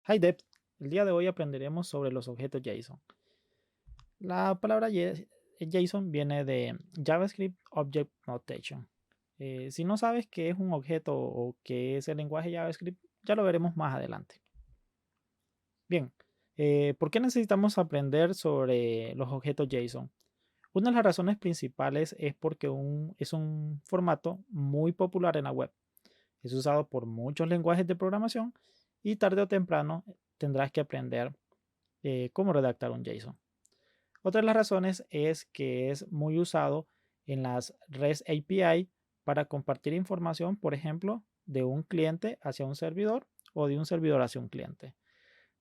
Hi Deb, el día de hoy aprenderemos sobre los objetos JSON. La palabra JSON viene de JavaScript Object Notation. Si no sabes qué es un objeto o qué es el lenguaje JavaScript, ya lo veremos más adelante. Bien, ¿por qué necesitamos aprender sobre los objetos JSON? Una de las razones principales es porque es un formato muy popular en la web. Es usado por muchos lenguajes de programación y tarde o temprano tendrás que aprender cómo redactar un JSON. Otra de las razones es que es muy usado en las REST API para compartir información, por ejemplo, de un cliente hacia un servidor o de un servidor hacia un cliente.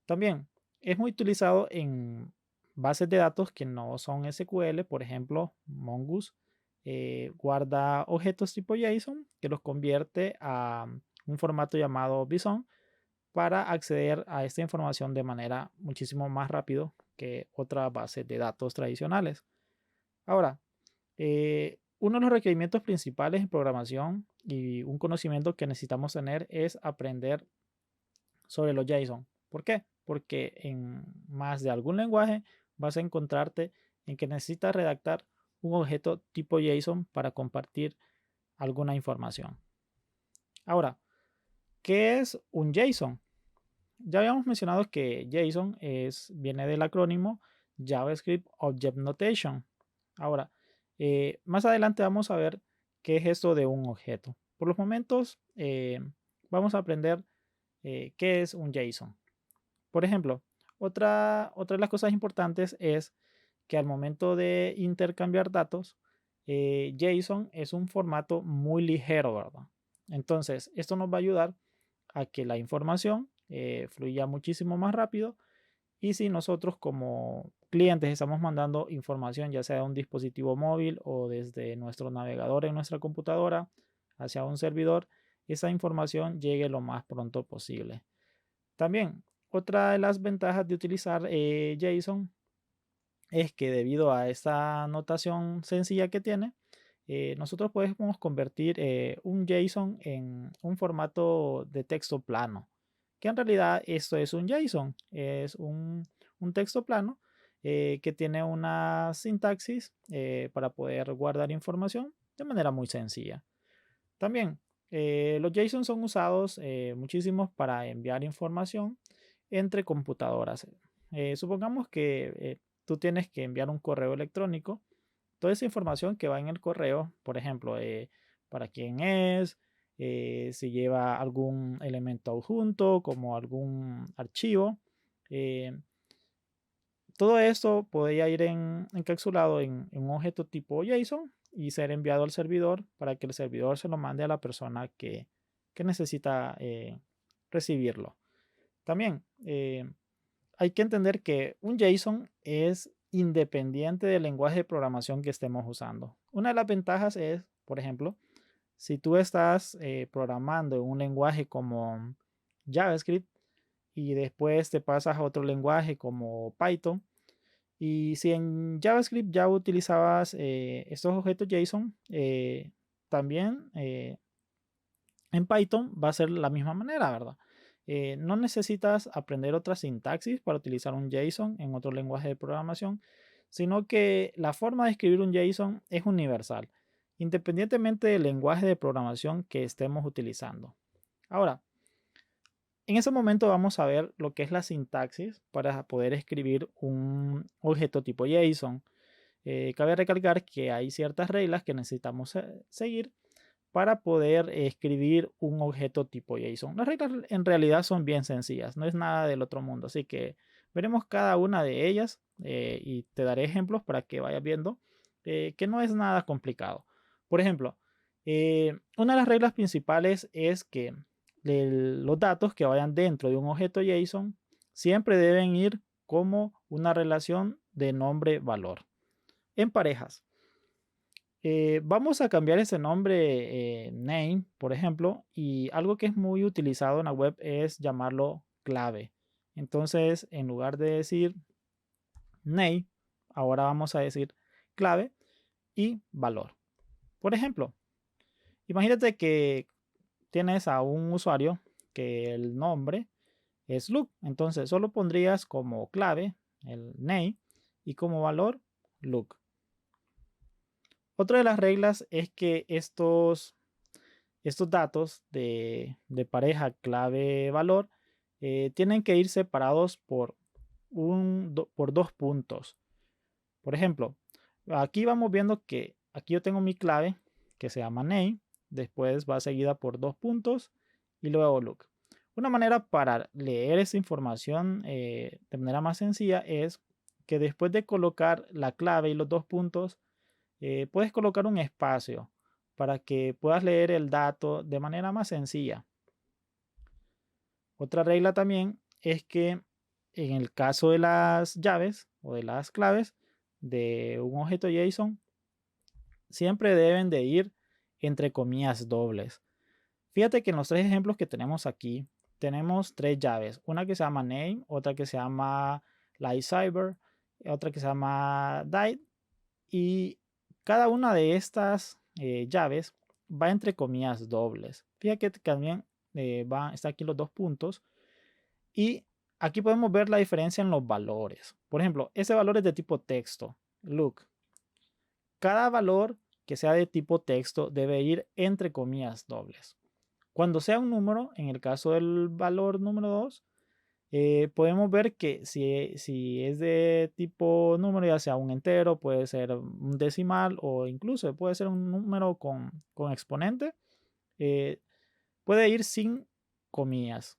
También es muy utilizado en bases de datos que no son SQL, por ejemplo, Mongoose guarda objetos tipo JSON que los convierte a un formato llamado BSON para acceder a esta información de manera muchísimo más rápido que otras bases de datos tradicionales. Ahora, uno de los requerimientos principales en programación y un conocimiento que necesitamos tener es aprender sobre los JSON. ¿Por qué? Porque en más de algún lenguaje vas a encontrarte en que necesitas redactar un objeto tipo JSON para compartir alguna información. Ahora, ¿qué es un JSON? Ya habíamos mencionado que JSON viene del acrónimo JavaScript Object Notation. Ahora, más adelante vamos a ver qué es esto de un objeto. Por los momentos, vamos a aprender qué es un JSON. Por ejemplo, otra de las cosas importantes es que al momento de intercambiar datos, JSON es un formato muy ligero, ¿verdad? Entonces, esto nos va a ayudar a que la información fluya muchísimo más rápido y si nosotros como clientes estamos mandando información ya sea de un dispositivo móvil o desde nuestro navegador en nuestra computadora hacia un servidor, esa información llegue lo más pronto posible. También, otra de las ventajas de utilizar JSON es que debido a esta notación sencilla que tiene, nosotros podemos convertir un JSON en un formato de texto plano, que en realidad esto es un JSON, es un texto plano que tiene una sintaxis para poder guardar información de manera muy sencilla. También los JSON son usados muchísimos para enviar información entre computadoras. Supongamos que tú tienes que enviar un correo electrónico. Toda esa información que va en el correo, por ejemplo, para quién es, si lleva algún elemento adjunto, como algún archivo. eh, Todo esto podría ir encapsulado en un objeto tipo JSON y ser enviado al servidor para que el servidor se lo mande a la persona que necesita recibirlo. También hay que entender que un JSON es independiente del lenguaje de programación que estemos usando. Una de las ventajas es, por ejemplo, si tú estás programando en un lenguaje como JavaScript y después te pasas a otro lenguaje como Python, y si en JavaScript ya utilizabas estos objetos JSON, también en Python va a ser la misma manera, ¿verdad? No necesitas aprender otra sintaxis para utilizar un JSON en otro lenguaje de programación, sino que la forma de escribir un JSON es universal, independientemente del lenguaje de programación que estemos utilizando. Ahora, en ese momento vamos a ver lo que es la sintaxis para poder escribir un objeto tipo JSON. Cabe recalcar que hay ciertas reglas que necesitamos seguir para poder escribir un objeto tipo JSON. Las reglas en realidad son bien sencillas, no es nada del otro mundo, así que veremos cada una de ellas y te daré ejemplos para que vayas viendo que no es nada complicado. Por ejemplo, una de las reglas principales es que los datos que vayan dentro de un objeto JSON siempre deben ir como una relación de nombre-valor en parejas. Vamos a cambiar ese nombre name, por ejemplo, y algo que es muy utilizado en la web es llamarlo clave. Entonces, en lugar de decir name, ahora vamos a decir clave y valor. Por ejemplo, imagínate que tienes a un usuario que el nombre es look. Entonces solo pondrías como clave el name y como valor look. Otra de las reglas es que estos datos de pareja clave valor tienen que ir separados por por 2 puntos. Por ejemplo, aquí vamos viendo que aquí yo tengo mi clave que se llama name, después va seguida por 2 puntos y luego look. Una manera para leer esa información de manera más sencilla es que después de colocar la clave y los 2 puntos, puedes colocar un espacio para que puedas leer el dato de manera más sencilla. Otra regla también es que en el caso de las llaves o de las claves de un objeto JSON, siempre deben de ir entre comillas dobles. Fíjate que en los 3 ejemplos que tenemos aquí, tenemos 3 llaves. Una que se llama name, otra que se llama lightcyber, otra que se llama date. Y cada una de estas llaves va entre comillas dobles. Fíjate que también está aquí los 2 puntos. Y aquí podemos ver la diferencia en los valores. Por ejemplo, ese valor es de tipo texto, look. Cada valor que sea de tipo texto debe ir entre comillas dobles. Cuando sea un número, en el caso del valor número 2, podemos ver que si es de tipo número, ya sea un entero, puede ser un decimal o incluso puede ser un número con exponente, puede ir sin comillas.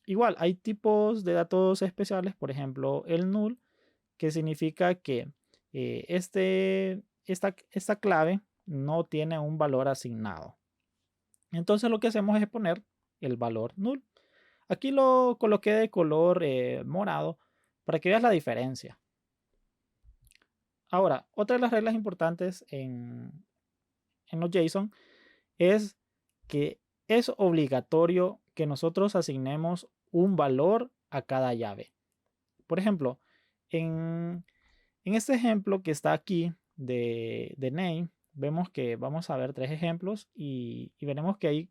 Igual, hay tipos de datos especiales, por ejemplo, el null, que significa que esta clave no tiene un valor asignado. Entonces lo que hacemos es poner el valor null. Aquí lo coloqué de color morado para que veas la diferencia. Ahora, otra de las reglas importantes en los JSON es que es obligatorio que nosotros asignemos un valor a cada llave. Por ejemplo, en este ejemplo que está aquí de name, vemos que vamos a ver 3 ejemplos y veremos que hay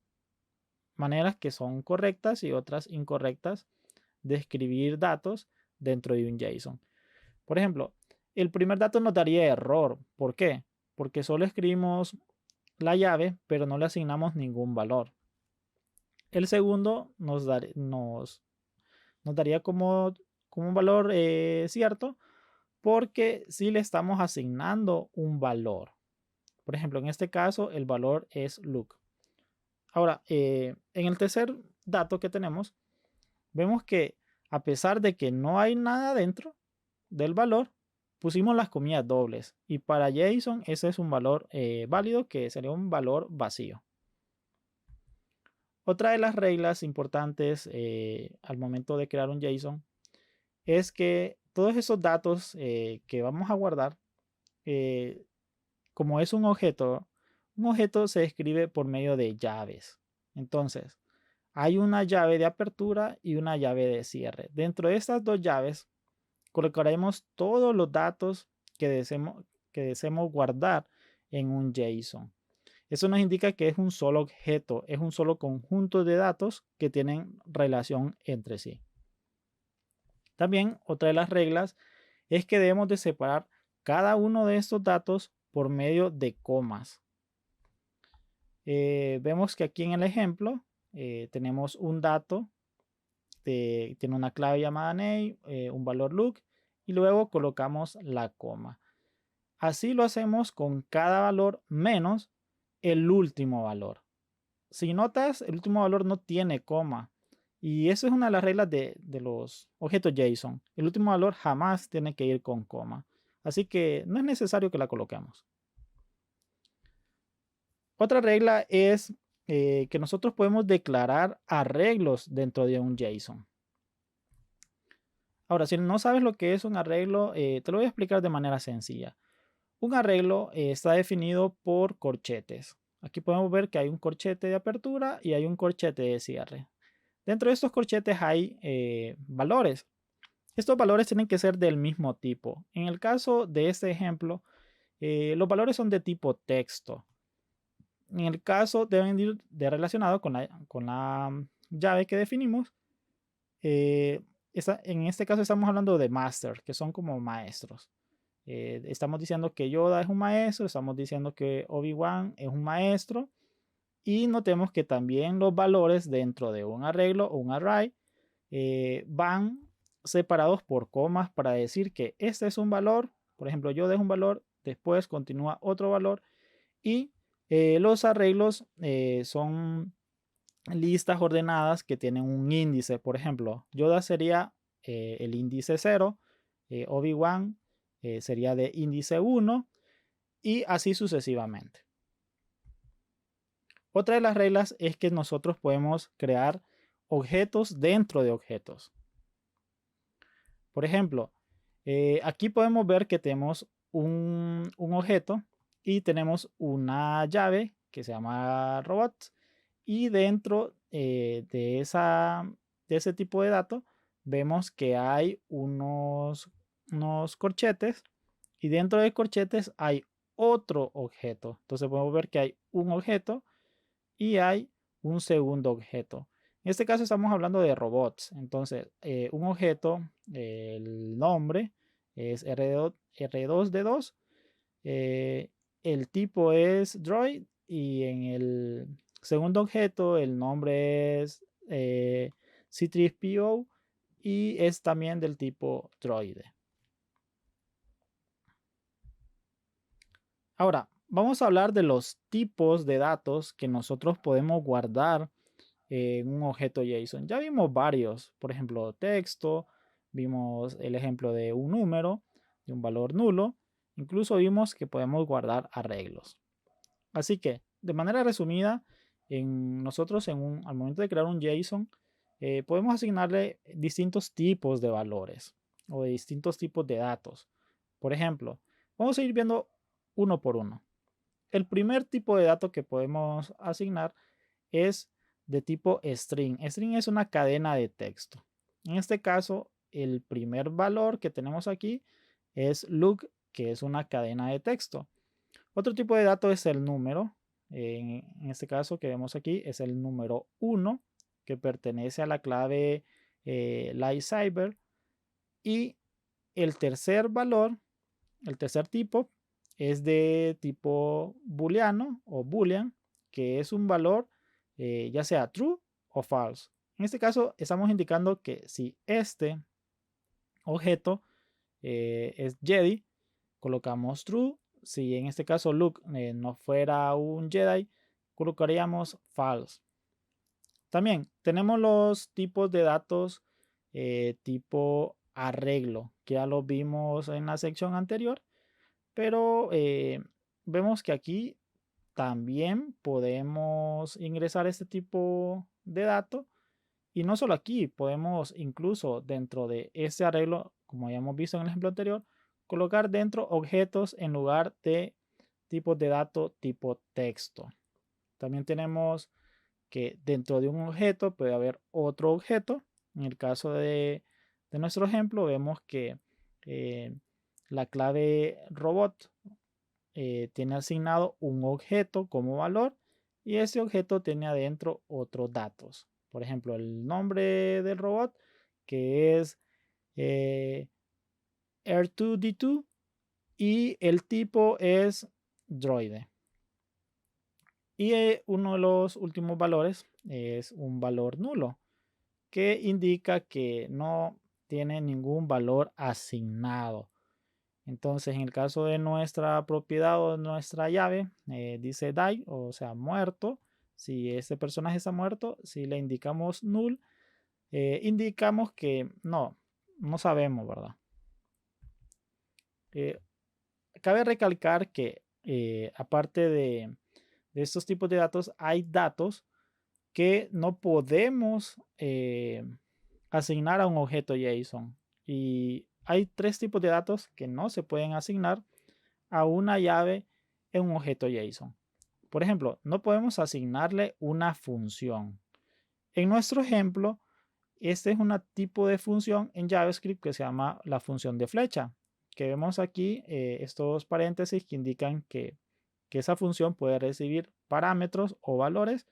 maneras que son correctas y otras incorrectas de escribir datos dentro de un JSON. Por ejemplo, el primer dato nos daría error. ¿Por qué? Porque solo escribimos la llave, pero no le asignamos ningún valor. El segundo nos daría como un valor cierto, porque si le estamos asignando un valor. Por ejemplo, en este caso, el valor es look. Ahora, en el tercer dato que tenemos, vemos que a pesar de que no hay nada dentro del valor, pusimos las comillas dobles. Y para JSON ese es un valor válido, que sería un valor vacío. Otra de las reglas importantes al momento de crear un JSON es que todos esos datos que vamos a guardar, como es un objeto se escribe por medio de llaves. Entonces, hay una llave de apertura y una llave de cierre. Dentro de estas 2 llaves colocaremos todos los datos que deseemos guardar en un JSON. Eso nos indica que es un solo objeto, es un solo conjunto de datos que tienen relación entre sí. También otra de las reglas es que debemos de separar cada uno de estos datos por medio de comas. Vemos que aquí en el ejemplo tenemos un dato, tiene una clave llamada name, un valor look y luego colocamos la coma. Así lo hacemos con cada valor menos el último valor. Si notas, el último valor no tiene coma. Y eso es una de las reglas de los objetos JSON. El último valor jamás tiene que ir con coma. Así que no es necesario que la coloquemos. Otra regla es que nosotros podemos declarar arreglos dentro de un JSON. Ahora, si no sabes lo que es un arreglo, te lo voy a explicar de manera sencilla. Un arreglo está definido por corchetes. Aquí podemos ver que hay un corchete de apertura y hay un corchete de cierre. Dentro de estos corchetes hay valores. Estos valores tienen que ser del mismo tipo. En el caso de este ejemplo, los valores son de tipo texto. En el caso deben ir relacionado con la llave que definimos. en este caso estamos hablando de master, que son como maestros. Estamos diciendo que Yoda es un maestro, estamos diciendo que Obi-Wan es un maestro, y notemos que también los valores dentro de un arreglo o un array van separados por comas para decir que este es un valor, por ejemplo, Yoda es un valor, después continúa otro valor, y los arreglos son listas ordenadas que tienen un índice. Por ejemplo, Yoda sería el índice 0, Obi-Wan sería de índice 1 y así sucesivamente. Otra de las reglas es que nosotros podemos crear objetos dentro de objetos. Por ejemplo, aquí podemos ver que tenemos un objeto y tenemos una llave que se llama robot, y dentro de ese tipo de datos vemos que hay unos corchetes, y dentro de corchetes hay otro objeto. Entonces podemos ver que hay un objeto y hay un segundo objeto. En este caso estamos hablando de robots. Entonces, un objeto, el nombre es R2D2. El tipo es droid, y en el segundo objeto el nombre es C3PO y es también del tipo droide. Ahora, vamos a hablar de los tipos de datos que nosotros podemos guardar en un objeto JSON. Ya vimos varios, por ejemplo, texto, vimos el ejemplo de un número, de un valor nulo, incluso vimos que podemos guardar arreglos. Así que, de manera resumida, nosotros al momento de crear un JSON, podemos asignarle distintos tipos de valores o de distintos tipos de datos. Por ejemplo, vamos a ir viendo uno por uno. El primer tipo de dato que podemos asignar es de tipo string. String es una cadena de texto. En este caso, el primer valor que tenemos aquí es look, que es una cadena de texto. Otro tipo de dato es el número. En este caso que vemos aquí es el número 1, que pertenece a la clave Lightsaber. Y el tercer valor, el tercer tipo, es de tipo booleano o boolean, que es un valor ya sea true o false. En este caso estamos indicando que si este objeto es Jedi, colocamos true. Si en este caso Luke no fuera un Jedi, colocaríamos false. También tenemos los tipos de datos tipo arreglo, que ya lo vimos en la sección anterior, pero vemos que aquí también podemos ingresar este tipo de datos. Y no solo aquí, podemos incluso dentro de este arreglo, como ya hemos visto en el ejemplo anterior, colocar dentro objetos en lugar de tipos de datos tipo texto. También tenemos que dentro de un objeto puede haber otro objeto. En el caso de nuestro ejemplo, vemos que la clave robot tiene asignado un objeto como valor, y ese objeto tiene adentro otros datos. Por ejemplo, el nombre del robot, que es R2D2, y el tipo es droide. Y uno de los últimos valores es un valor nulo, que indica que no tiene ningún valor asignado. Entonces, en el caso de nuestra propiedad o nuestra llave, dice die, o sea, muerto. Si este personaje está muerto, si le indicamos null, indicamos que no sabemos, ¿verdad? Cabe recalcar que aparte de estos tipos de datos, hay datos que no podemos asignar a un objeto JSON. Y hay tres tipos de datos que no se pueden asignar a una llave en un objeto JSON. Por ejemplo, no podemos asignarle una función. En nuestro ejemplo, este es un tipo de función en JavaScript que se llama la función de flecha, que vemos aquí estos paréntesis que indican que esa función puede recibir parámetros o valores.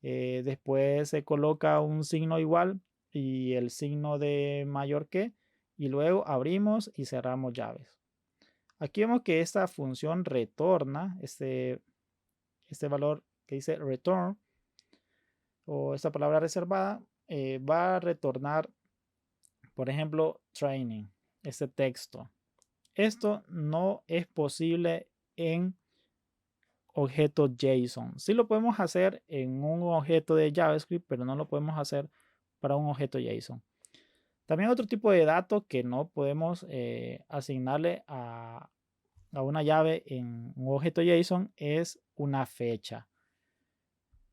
Después se coloca un signo igual y el signo de mayor que, y luego abrimos y cerramos llaves. Aquí vemos que esta función retorna este valor que dice return, o esta palabra reservada, va a retornar, por ejemplo, training, este texto. Esto no es posible en objeto JSON. Sí lo podemos hacer en un objeto de JavaScript, pero no lo podemos hacer para un objeto JSON. También otro tipo de dato que no podemos asignarle a una llave en un objeto JSON es una fecha.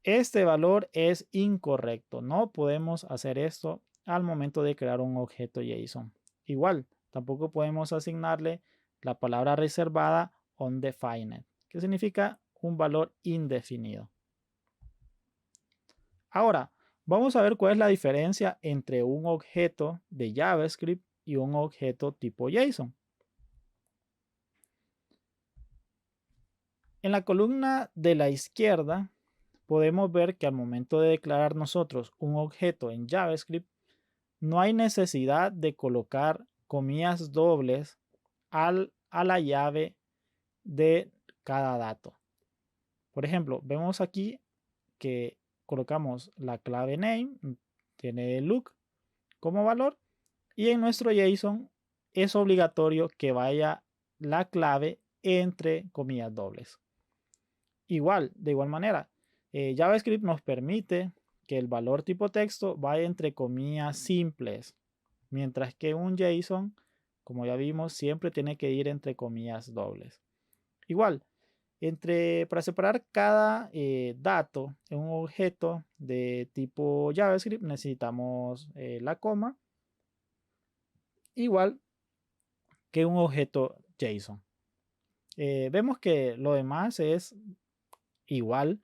Este valor es incorrecto. No podemos hacer esto al momento de crear un objeto JSON. Igual, tampoco podemos asignarle la palabra reservada undefined, que significa un valor indefinido. Ahora, vamos a ver cuál es la diferencia entre un objeto de JavaScript y un objeto tipo JSON. En la columna de la izquierda podemos ver que al momento de declarar nosotros un objeto en JavaScript, no hay necesidad de colocar comillas dobles a la llave de cada dato. Por ejemplo, vemos aquí que colocamos la clave name, tiene look como valor, y en nuestro JSON es obligatorio que vaya la clave entre comillas dobles. De igual manera, JavaScript nos permite que el valor tipo texto vaya entre comillas simples, mientras que un JSON, como ya vimos, siempre tiene que ir entre comillas dobles. Igual, para separar cada dato en un objeto de tipo JavaScript necesitamos la coma, igual que un objeto JSON. Vemos que lo demás es igual,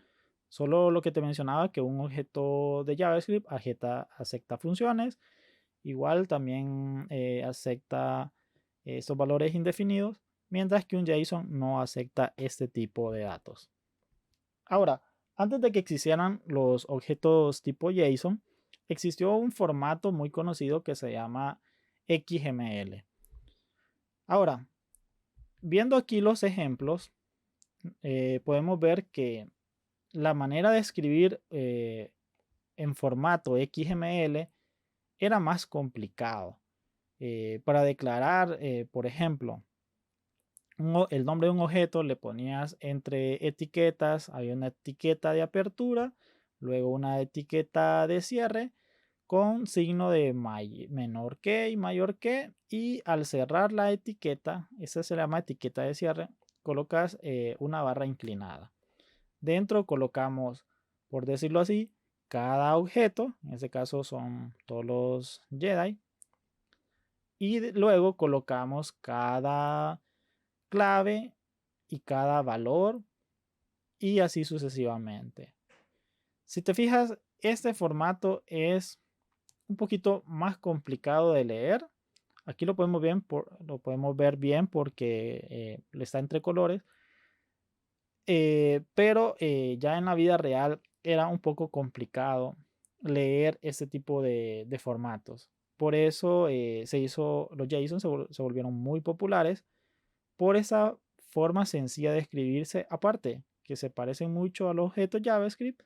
solo lo que te mencionaba, que un objeto de JavaScript acepta funciones, igual también acepta estos valores indefinidos, mientras que un JSON no acepta este tipo de datos. Ahora, antes de que existieran los objetos tipo JSON, existió un formato muy conocido que se llama XML. Ahora, viendo aquí los ejemplos, podemos ver que la manera de escribir en formato XML era más complicado. Para declarar, por ejemplo, el nombre de un objeto le ponías entre etiquetas, había una etiqueta de apertura, luego una etiqueta de cierre con signo de menor que y mayor que, y al cerrar la etiqueta, esa se llama etiqueta de cierre, colocas una barra inclinada. Dentro colocamos, por decirlo así, cada objeto, en este caso son todos los Jedi, y luego colocamos cada clave y cada valor y así sucesivamente. Si te fijas, este formato es un poquito más complicado de leer. Aquí lo podemos ver bien porque está entre colores. Pero ya en la vida real era un poco complicado leer este tipo de formatos. Por eso los JSON se volvieron muy populares por esa forma sencilla de escribirse, aparte que se parecen mucho a los objetos JavaScript,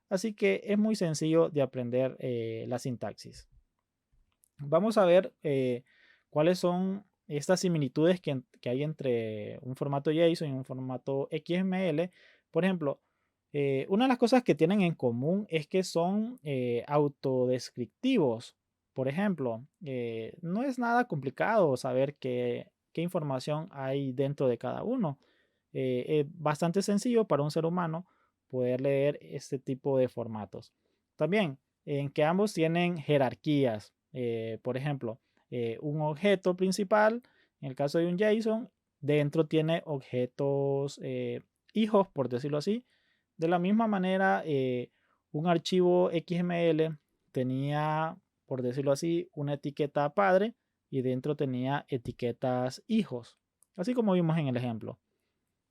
así que es muy sencillo de aprender la sintaxis. Vamos a ver cuáles son estas similitudes que hay entre un formato JSON y un formato XML. Por ejemplo, una de las cosas que tienen en común es que son autodescriptivos. Por ejemplo, no es nada complicado saber qué información hay dentro de cada uno. Es bastante sencillo para un ser humano poder leer este tipo de formatos. También en que ambos tienen jerarquías. Por ejemplo, un objeto principal, en el caso de un JSON, dentro tiene objetos hijos, por decirlo así. De la misma manera, un archivo XML tenía, por decirlo así, una etiqueta padre y dentro tenía etiquetas hijos, así como vimos en el ejemplo.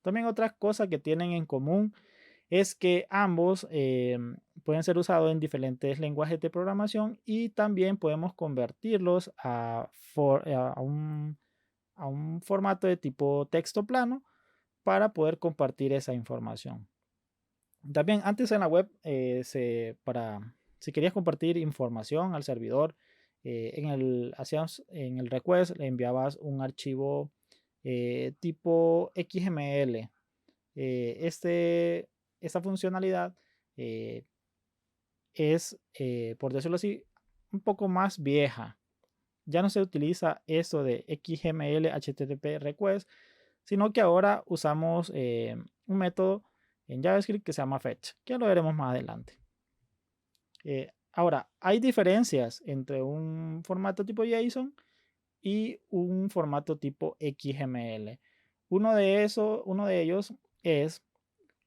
También otras cosas que tienen en común es que ambos pueden ser usados en diferentes lenguajes de programación y también podemos convertirlos a un formato de tipo texto plano para poder compartir esa información. También antes en la web, si querías compartir información al servidor, en el request le enviabas un archivo tipo XML. Esta funcionalidad eh, es, por decirlo así, un poco más vieja. Ya no se utiliza eso de XML HTTP request, sino que ahora usamos un método en JavaScript que se llama fetch, que lo veremos más adelante. Ahora, hay diferencias entre un formato tipo JSON y un formato tipo XML. Uno de ellos es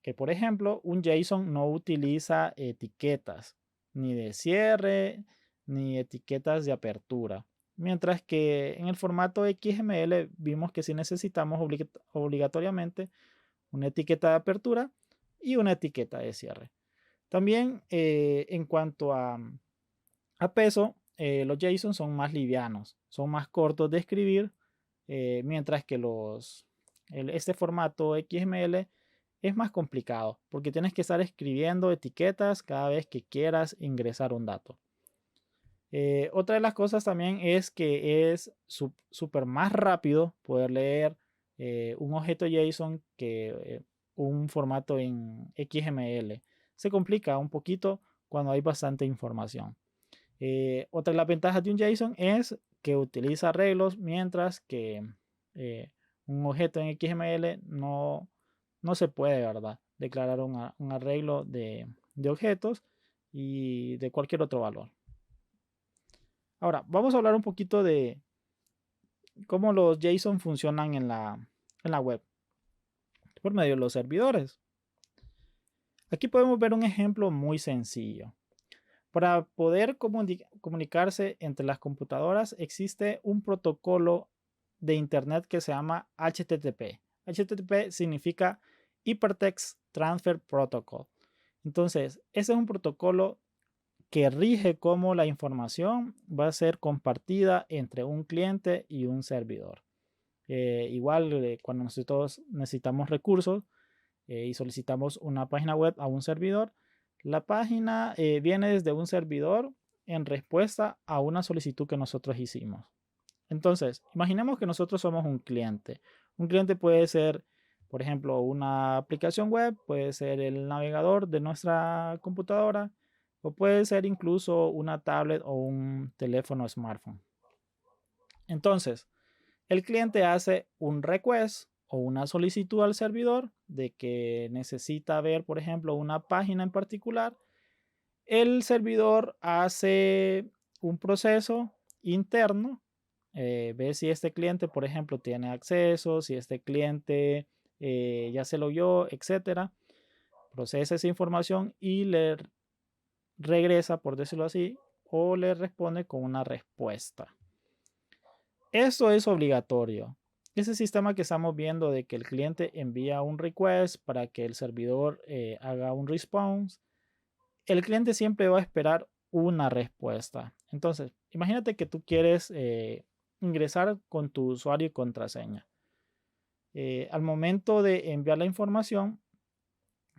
que, por ejemplo, un JSON no utiliza etiquetas ni de cierre ni etiquetas de apertura. Mientras que en el formato XML vimos que sí necesitamos obligatoriamente una etiqueta de apertura y una etiqueta de cierre. También en cuanto a peso, los JSON son más livianos, son más cortos de escribir, mientras que este formato XML es más complicado porque tienes que estar escribiendo etiquetas cada vez que quieras ingresar un dato. Otra de las cosas también es que es súper más rápido poder leer un objeto JSON que un formato en XML. Se complica un poquito cuando hay bastante información. Otra de las ventajas de un JSON es que utiliza arreglos, mientras que un objeto en XML no se puede, ¿verdad?, declarar un arreglo de objetos y de cualquier otro valor. Ahora, vamos a hablar un poquito de cómo los JSON funcionan en la web por medio de los servidores. Aquí podemos ver un ejemplo muy sencillo. Para poder comunicarse entre las computadoras existe un protocolo de Internet que se llama HTTP. HTTP significa Hypertext Transfer Protocol. Entonces, ese es un protocolo que rige cómo la información va a ser compartida entre un cliente y un servidor. Igual, cuando nosotros necesitamos recursos y solicitamos una página web a un servidor, la página viene desde un servidor en respuesta a una solicitud que nosotros hicimos. Entonces, imaginemos que nosotros somos un cliente. Un cliente puede ser, por ejemplo, una aplicación web, puede ser el navegador de nuestra computadora, o puede ser incluso una tablet o un teléfono smartphone. Entonces, el cliente hace un request o una solicitud al servidor de que necesita ver, por ejemplo, una página en particular. El servidor hace un proceso interno, ve si este cliente, por ejemplo, tiene acceso, si este cliente ya se logueó, etcétera. Procesa esa información y le regresa, por decirlo así, o le responde con una respuesta. Eso es obligatorio. Ese sistema que estamos viendo de que el cliente envía un request para que el servidor haga un response, el cliente siempre va a esperar una respuesta. Entonces, imagínate que tú quieres ingresar con tu usuario y contraseña. Al momento de enviar la información,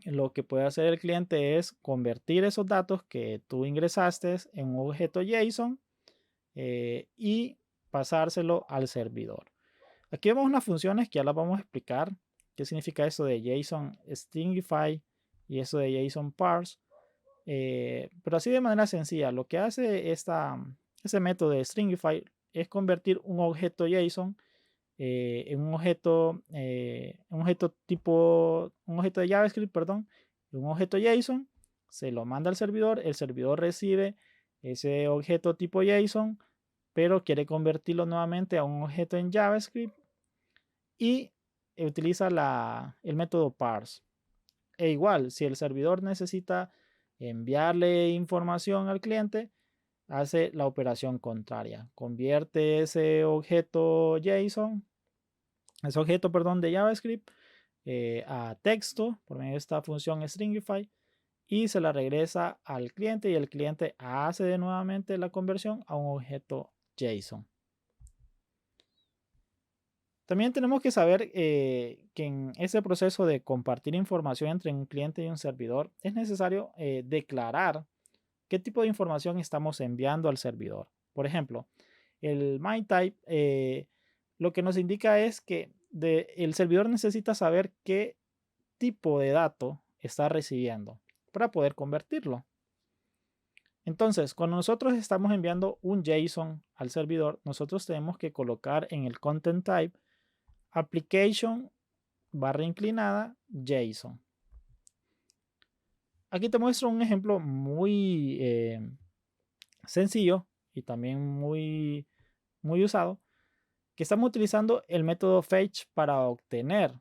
lo que puede hacer el cliente es convertir esos datos que tú ingresaste en un objeto JSON y pasárselo al servidor. Aquí vemos unas funciones que ya las vamos a explicar. ¿Qué significa eso de JSON Stringify y eso de JSON Parse? Pero así de manera sencilla, lo que hace ese método de Stringify es convertir un objeto JSON en un objeto de JavaScript, perdón, un objeto JSON, se lo manda al servidor, el servidor recibe ese objeto tipo JSON, pero quiere convertirlo nuevamente a un objeto en JavaScript y utiliza el método parse. E igual, si el servidor necesita enviarle información al cliente, hace la operación contraria. Convierte ese objeto JSON, ese objeto, perdón, de JavaScript a texto por medio de esta función stringify y se la regresa al cliente y el cliente hace de nuevamente la conversión a un objeto JSON. También tenemos que saber que en ese proceso de compartir información entre un cliente y un servidor es necesario declarar qué tipo de información estamos enviando al servidor. Por ejemplo, el MyType lo que nos indica es que el servidor necesita saber qué tipo de dato está recibiendo para poder convertirlo. Entonces, cuando nosotros estamos enviando un JSON al servidor, nosotros tenemos que colocar en el content type application / JSON. Aquí te muestro un ejemplo muy sencillo y también muy usado, que estamos utilizando el método fetch para obtener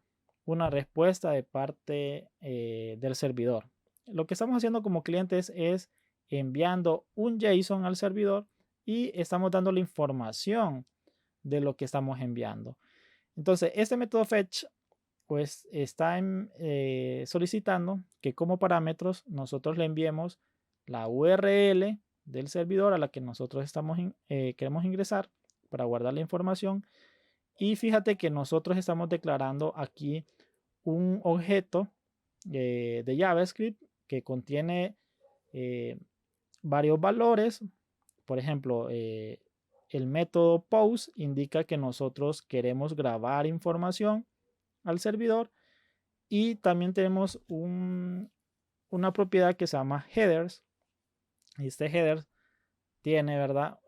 una respuesta de parte del servidor. Lo que estamos haciendo como clientes es enviando un JSON al servidor y estamos dando la información de lo que estamos enviando. Entonces, este método fetch pues está solicitando que como parámetros nosotros le enviemos la URL del servidor a la que nosotros queremos ingresar para guardar la información. Y fíjate que nosotros estamos declarando aquí un objeto de JavaScript que contiene varios valores. Por ejemplo, el método post indica que nosotros queremos grabar información al servidor y también tenemos una propiedad que se llama headers. Este header tiene, ¿verdad?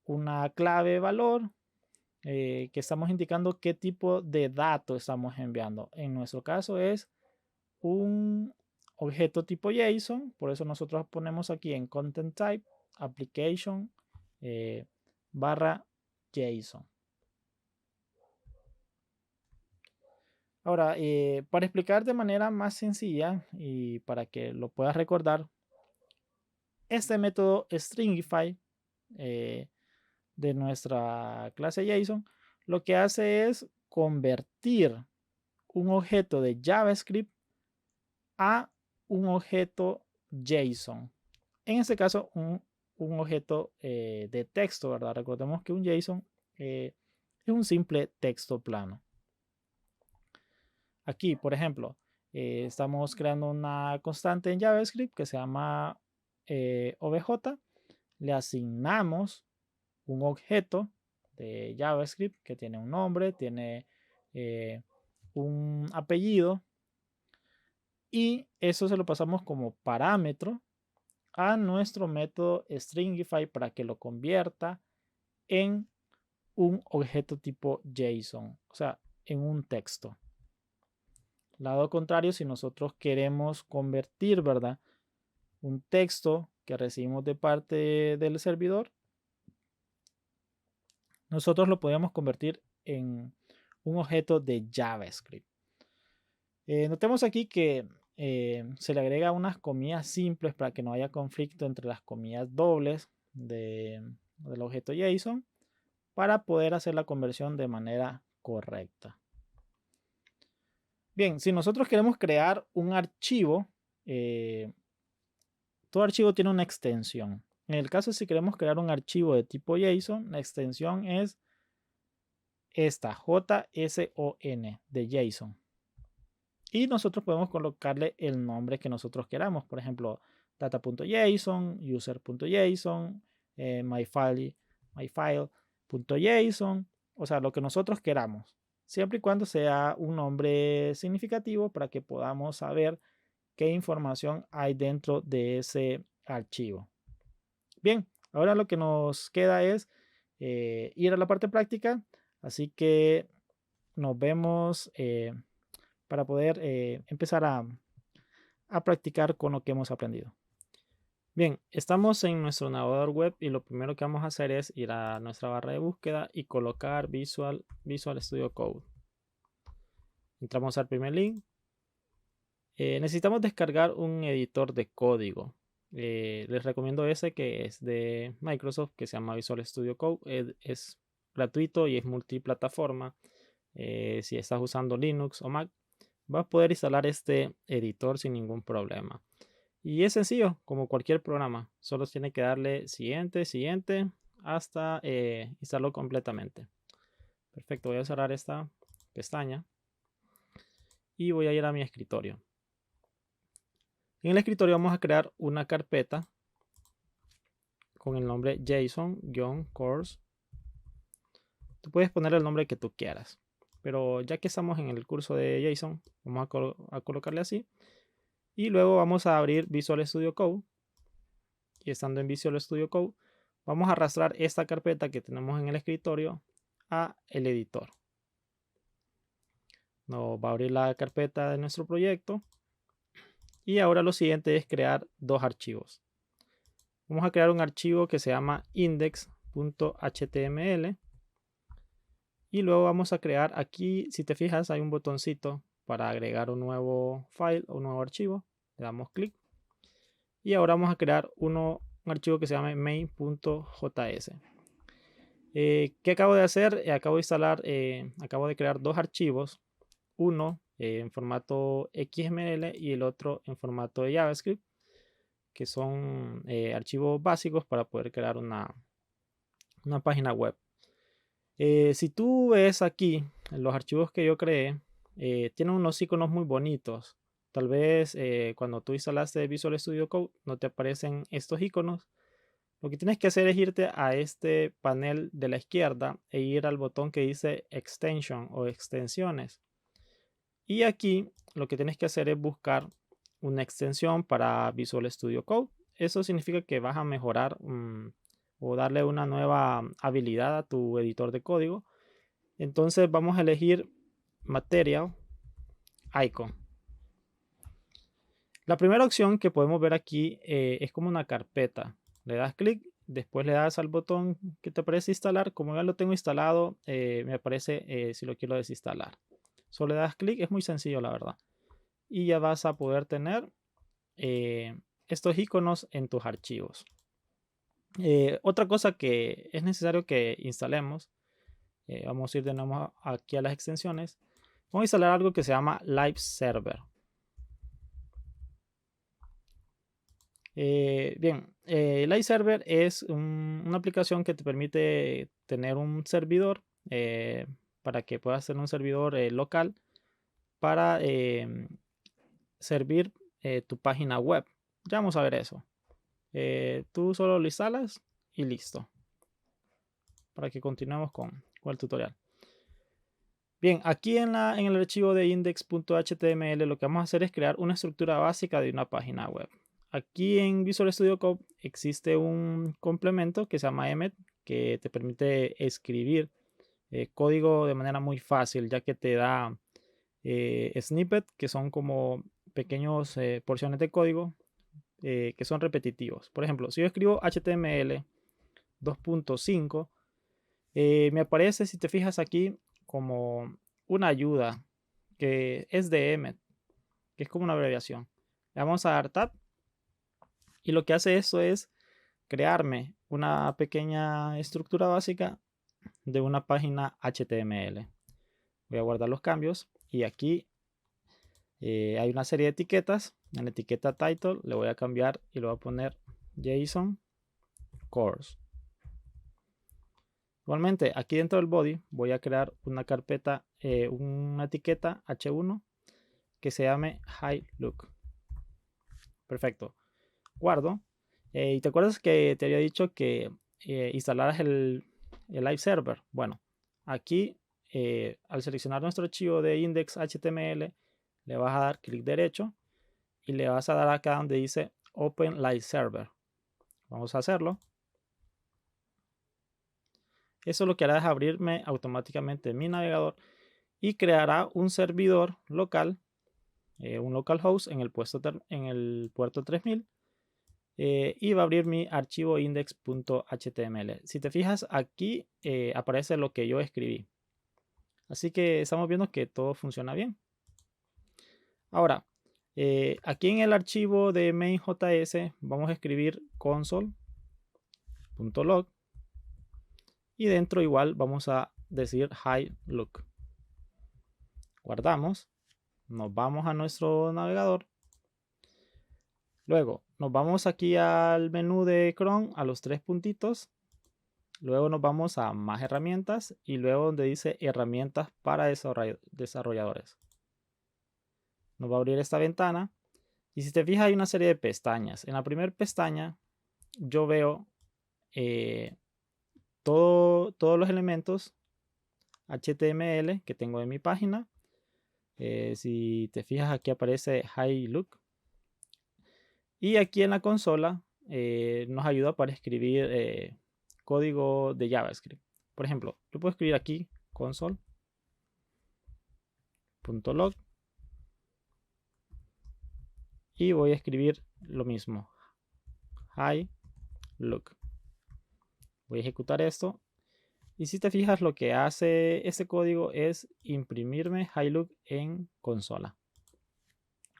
Una clave valor que estamos indicando qué tipo de datos estamos enviando. En nuestro caso es un objeto tipo JSON, por eso nosotros ponemos aquí en content type application /JSON. Ahora, para explicar de manera más sencilla y para que lo puedas recordar, este método stringify de nuestra clase JSON lo que hace es convertir un objeto de JavaScript a un objeto JSON. En este caso, un objeto de texto, ¿verdad? Recordemos que un JSON es un simple texto plano. Aquí, por ejemplo, estamos creando una constante en JavaScript que se llama obj. Le asignamos un objeto de JavaScript que tiene un nombre, tiene un apellido y eso se lo pasamos como parámetro a nuestro método stringify para que lo convierta en un objeto tipo JSON, o sea, en un texto. Lado contrario, si nosotros queremos convertir, ¿verdad?, un texto que recibimos de parte del servidor, nosotros lo podemos convertir en un objeto de JavaScript. Notemos aquí que se le agrega unas comillas simples para que no haya conflicto entre las comillas dobles del objeto JSON para poder hacer la conversión de manera correcta. Bien, si nosotros queremos crear un archivo, todo archivo tiene una extensión. En el caso si queremos crear un archivo de tipo JSON, la extensión es esta, JSON de JSON. Y nosotros podemos colocarle el nombre que nosotros queramos. Por ejemplo, data.json, user.json, myfile.json. O sea, lo que nosotros queramos. Siempre y cuando sea un nombre significativo para que podamos saber qué información hay dentro de ese archivo. Bien, ahora lo que nos queda es ir a la parte práctica. Así que nos vemos para poder empezar a practicar con lo que hemos aprendido. Bien, estamos en nuestro navegador web y lo primero que vamos a hacer es ir a nuestra barra de búsqueda y colocar Visual Studio Code. Entramos al primer link. Necesitamos descargar un editor de código. Les recomiendo ese que es de Microsoft, que se llama Visual Studio Code. Es gratuito y es multiplataforma. si estás usando Linux o Mac, vas a poder instalar este editor sin ningún problema. Y es sencillo, como cualquier programa. Solo tiene que darle siguiente, siguiente, hasta instalarlo completamente. Perfecto, voy a cerrar esta pestaña y voy a ir a mi escritorio. En el escritorio vamos a crear una carpeta con el nombre JSON-course. Tú puedes poner el nombre que tú quieras, pero ya que estamos en el curso de JSON, vamos a colocarle así. Y luego vamos a abrir Visual Studio Code. Y estando en Visual Studio Code, vamos a arrastrar esta carpeta que tenemos en el escritorio a el editor. Nos va a abrir la carpeta de nuestro proyecto. Y ahora lo siguiente es crear dos archivos. Vamos a crear un archivo que se llama index.html. Y luego vamos a crear aquí, si te fijas, hay un botoncito para agregar un nuevo file o un nuevo archivo. Le damos clic. Y ahora vamos a crear un archivo que se llama main.js. ¿Qué acabo de hacer? Acabo de crear dos archivos. Uno en formato XML y el otro en formato de JavaScript, que son archivos básicos para poder crear una página web. Si tú ves aquí los archivos que yo creé, tienen unos iconos muy bonitos. Tal vez cuando tú instalaste Visual Studio Code no te aparecen estos iconos. Lo que tienes que hacer es irte a este panel de la izquierda e ir al botón que dice Extension o extensiones. Y aquí lo que tienes que hacer es buscar una extensión para Visual Studio Code. Eso significa que vas a mejorar o darle una nueva habilidad a tu editor de código. Entonces vamos a elegir Material Icon. La primera opción que podemos ver aquí es como una carpeta. Le das clic, después le das al botón que te aparece instalar. Como ya lo tengo instalado, me aparece si lo quiero desinstalar. Solo le das clic, es muy sencillo la verdad. Y ya vas a poder tener estos iconos en tus archivos. Otra cosa que es necesario que instalemos, vamos a ir de nuevo aquí a las extensiones. Vamos a instalar algo que se llama Live Server. Bien, Live Server es una aplicación que te permite tener un servidor para que puedas tener un servidor local para servir tu página web. Ya vamos a ver eso. Tú solo lo instalas y listo. Para que continuemos con el tutorial. Bien, aquí en el archivo de index.html lo que vamos a hacer es crear una estructura básica de una página web. Aquí en Visual Studio Code existe un complemento que se llama Emmet, que te permite escribir código de manera muy fácil, ya que te da snippets, que son como pequeños porciones de código que son repetitivos. Por ejemplo, si yo escribo HTML 2.5, me aparece, si te fijas aquí, como una ayuda que es de Emmet, que es como una abreviación. Le vamos a dar Tab y lo que hace esto es crearme una pequeña estructura básica de una página HTML. Voy a guardar los cambios y aquí hay una serie de etiquetas. En la etiqueta title le voy a cambiar y le voy a poner JSON course. Igualmente aquí dentro del body voy a crear una carpeta, una etiqueta h1 que se llame High Look. Perfecto. Guardo. Y te acuerdas que te había dicho que instalaras el Live Server. Bueno, aquí al seleccionar nuestro archivo de index.html le vas a dar clic derecho y le vas a dar acá donde dice Open Live Server. Vamos a hacerlo. Eso lo que hará es abrirme automáticamente mi navegador y creará un servidor local, un localhost en el puerto 3000. Y va a abrir mi archivo index.html. Si te fijas aquí aparece lo que yo escribí. Así que estamos viendo que todo funciona bien. Ahora, aquí en el archivo de main.js vamos a escribir console.log y dentro igual vamos a decir high look. guardamos, nos vamos a nuestro navegador. Luego nos vamos aquí al menú de Chrome, a los tres puntitos. Luego nos vamos a más herramientas y luego donde dice herramientas para desarrolladores. Nos va a abrir esta ventana y si te fijas hay una serie de pestañas. En la primera pestaña yo veo todos los elementos HTML que tengo en mi página. Si te fijas aquí aparece HiLook. Y aquí en la consola nos ayuda para escribir código de JavaScript. Por ejemplo, yo puedo escribir aquí console.log y voy a escribir lo mismo, HiLook. Voy a ejecutar esto y si te fijas lo que hace este código es imprimirme HiLook en consola.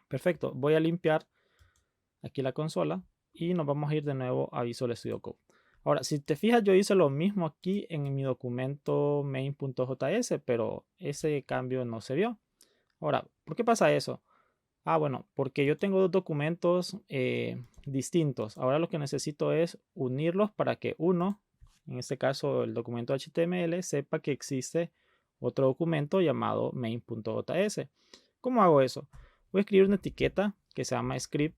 Perfecto, voy a limpiar aquí la consola y nos vamos a ir de nuevo a Visual Studio Code. Ahora, si te fijas, yo hice lo mismo aquí en mi documento main.js, pero ese cambio no se vio. Ahora, ¿por qué pasa eso? Bueno, porque yo tengo dos documentos distintos. Ahora lo que necesito es unirlos para que uno, en este caso el documento HTML, sepa que existe otro documento llamado main.js. ¿Cómo hago eso? Voy a escribir una etiqueta que se llama script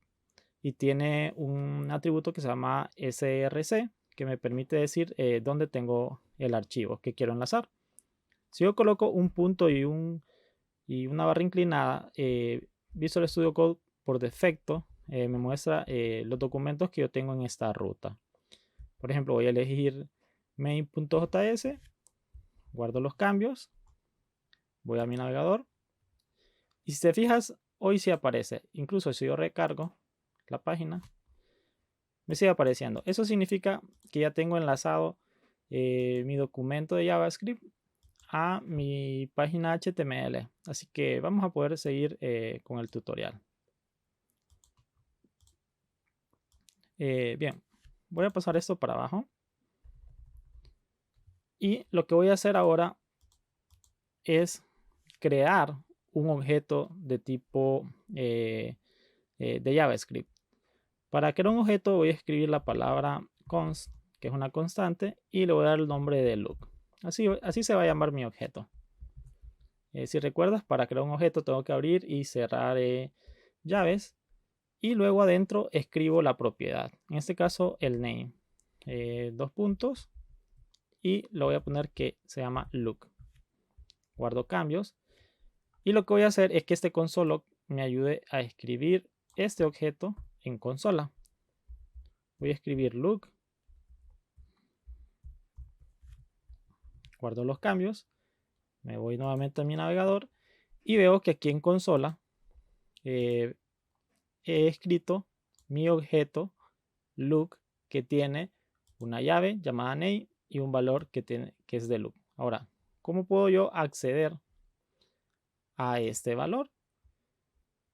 y tiene un atributo que se llama src que me permite decir dónde tengo el archivo que quiero enlazar. Si yo coloco un punto y una barra inclinada, Visual Studio Code por defecto me muestra los documentos que yo tengo en esta ruta. Por ejemplo, voy a elegir main.js, guardo los cambios, voy a mi navegador y si te fijas, hoy sí aparece. Incluso si yo recargo la página, me sigue apareciendo. Eso significa que ya tengo enlazado mi documento de JavaScript a mi página HTML. Así que vamos a poder seguir con el tutorial. Bien, voy a pasar esto para abajo. Y lo que voy a hacer ahora es crear un objeto de tipo de JavaScript. Para crear un objeto voy a escribir la palabra const, que es una constante, y le voy a dar el nombre de look. Así se va a llamar mi objeto. Si recuerdas, para crear un objeto tengo que abrir y cerrar llaves y luego adentro escribo la propiedad. En este caso el name. Dos puntos y lo voy a poner que se llama look. Guardo cambios y lo que voy a hacer es que este console me ayude a escribir este objeto en consola. Voy a escribir look. Guardo los cambios. Me voy nuevamente a mi navegador y veo que aquí en consola he escrito mi objeto look que tiene una llave llamada name y un valor que es de look. Ahora, ¿cómo puedo yo acceder a este valor?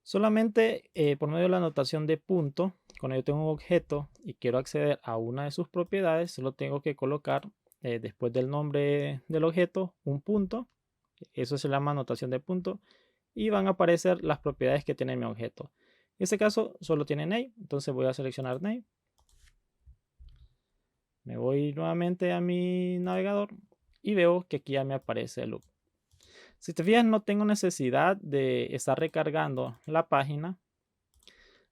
Solamente por medio de la notación de punto, cuando yo tengo un objeto y quiero acceder a una de sus propiedades, solo tengo que colocar después del nombre del objeto un punto. Eso se llama notación de punto y van a aparecer las propiedades que tiene mi objeto. En este caso solo tiene name, entonces voy a seleccionar name. Me voy nuevamente a mi navegador y veo que aquí ya me aparece el look. Si te fijas, no tengo necesidad de estar recargando la página,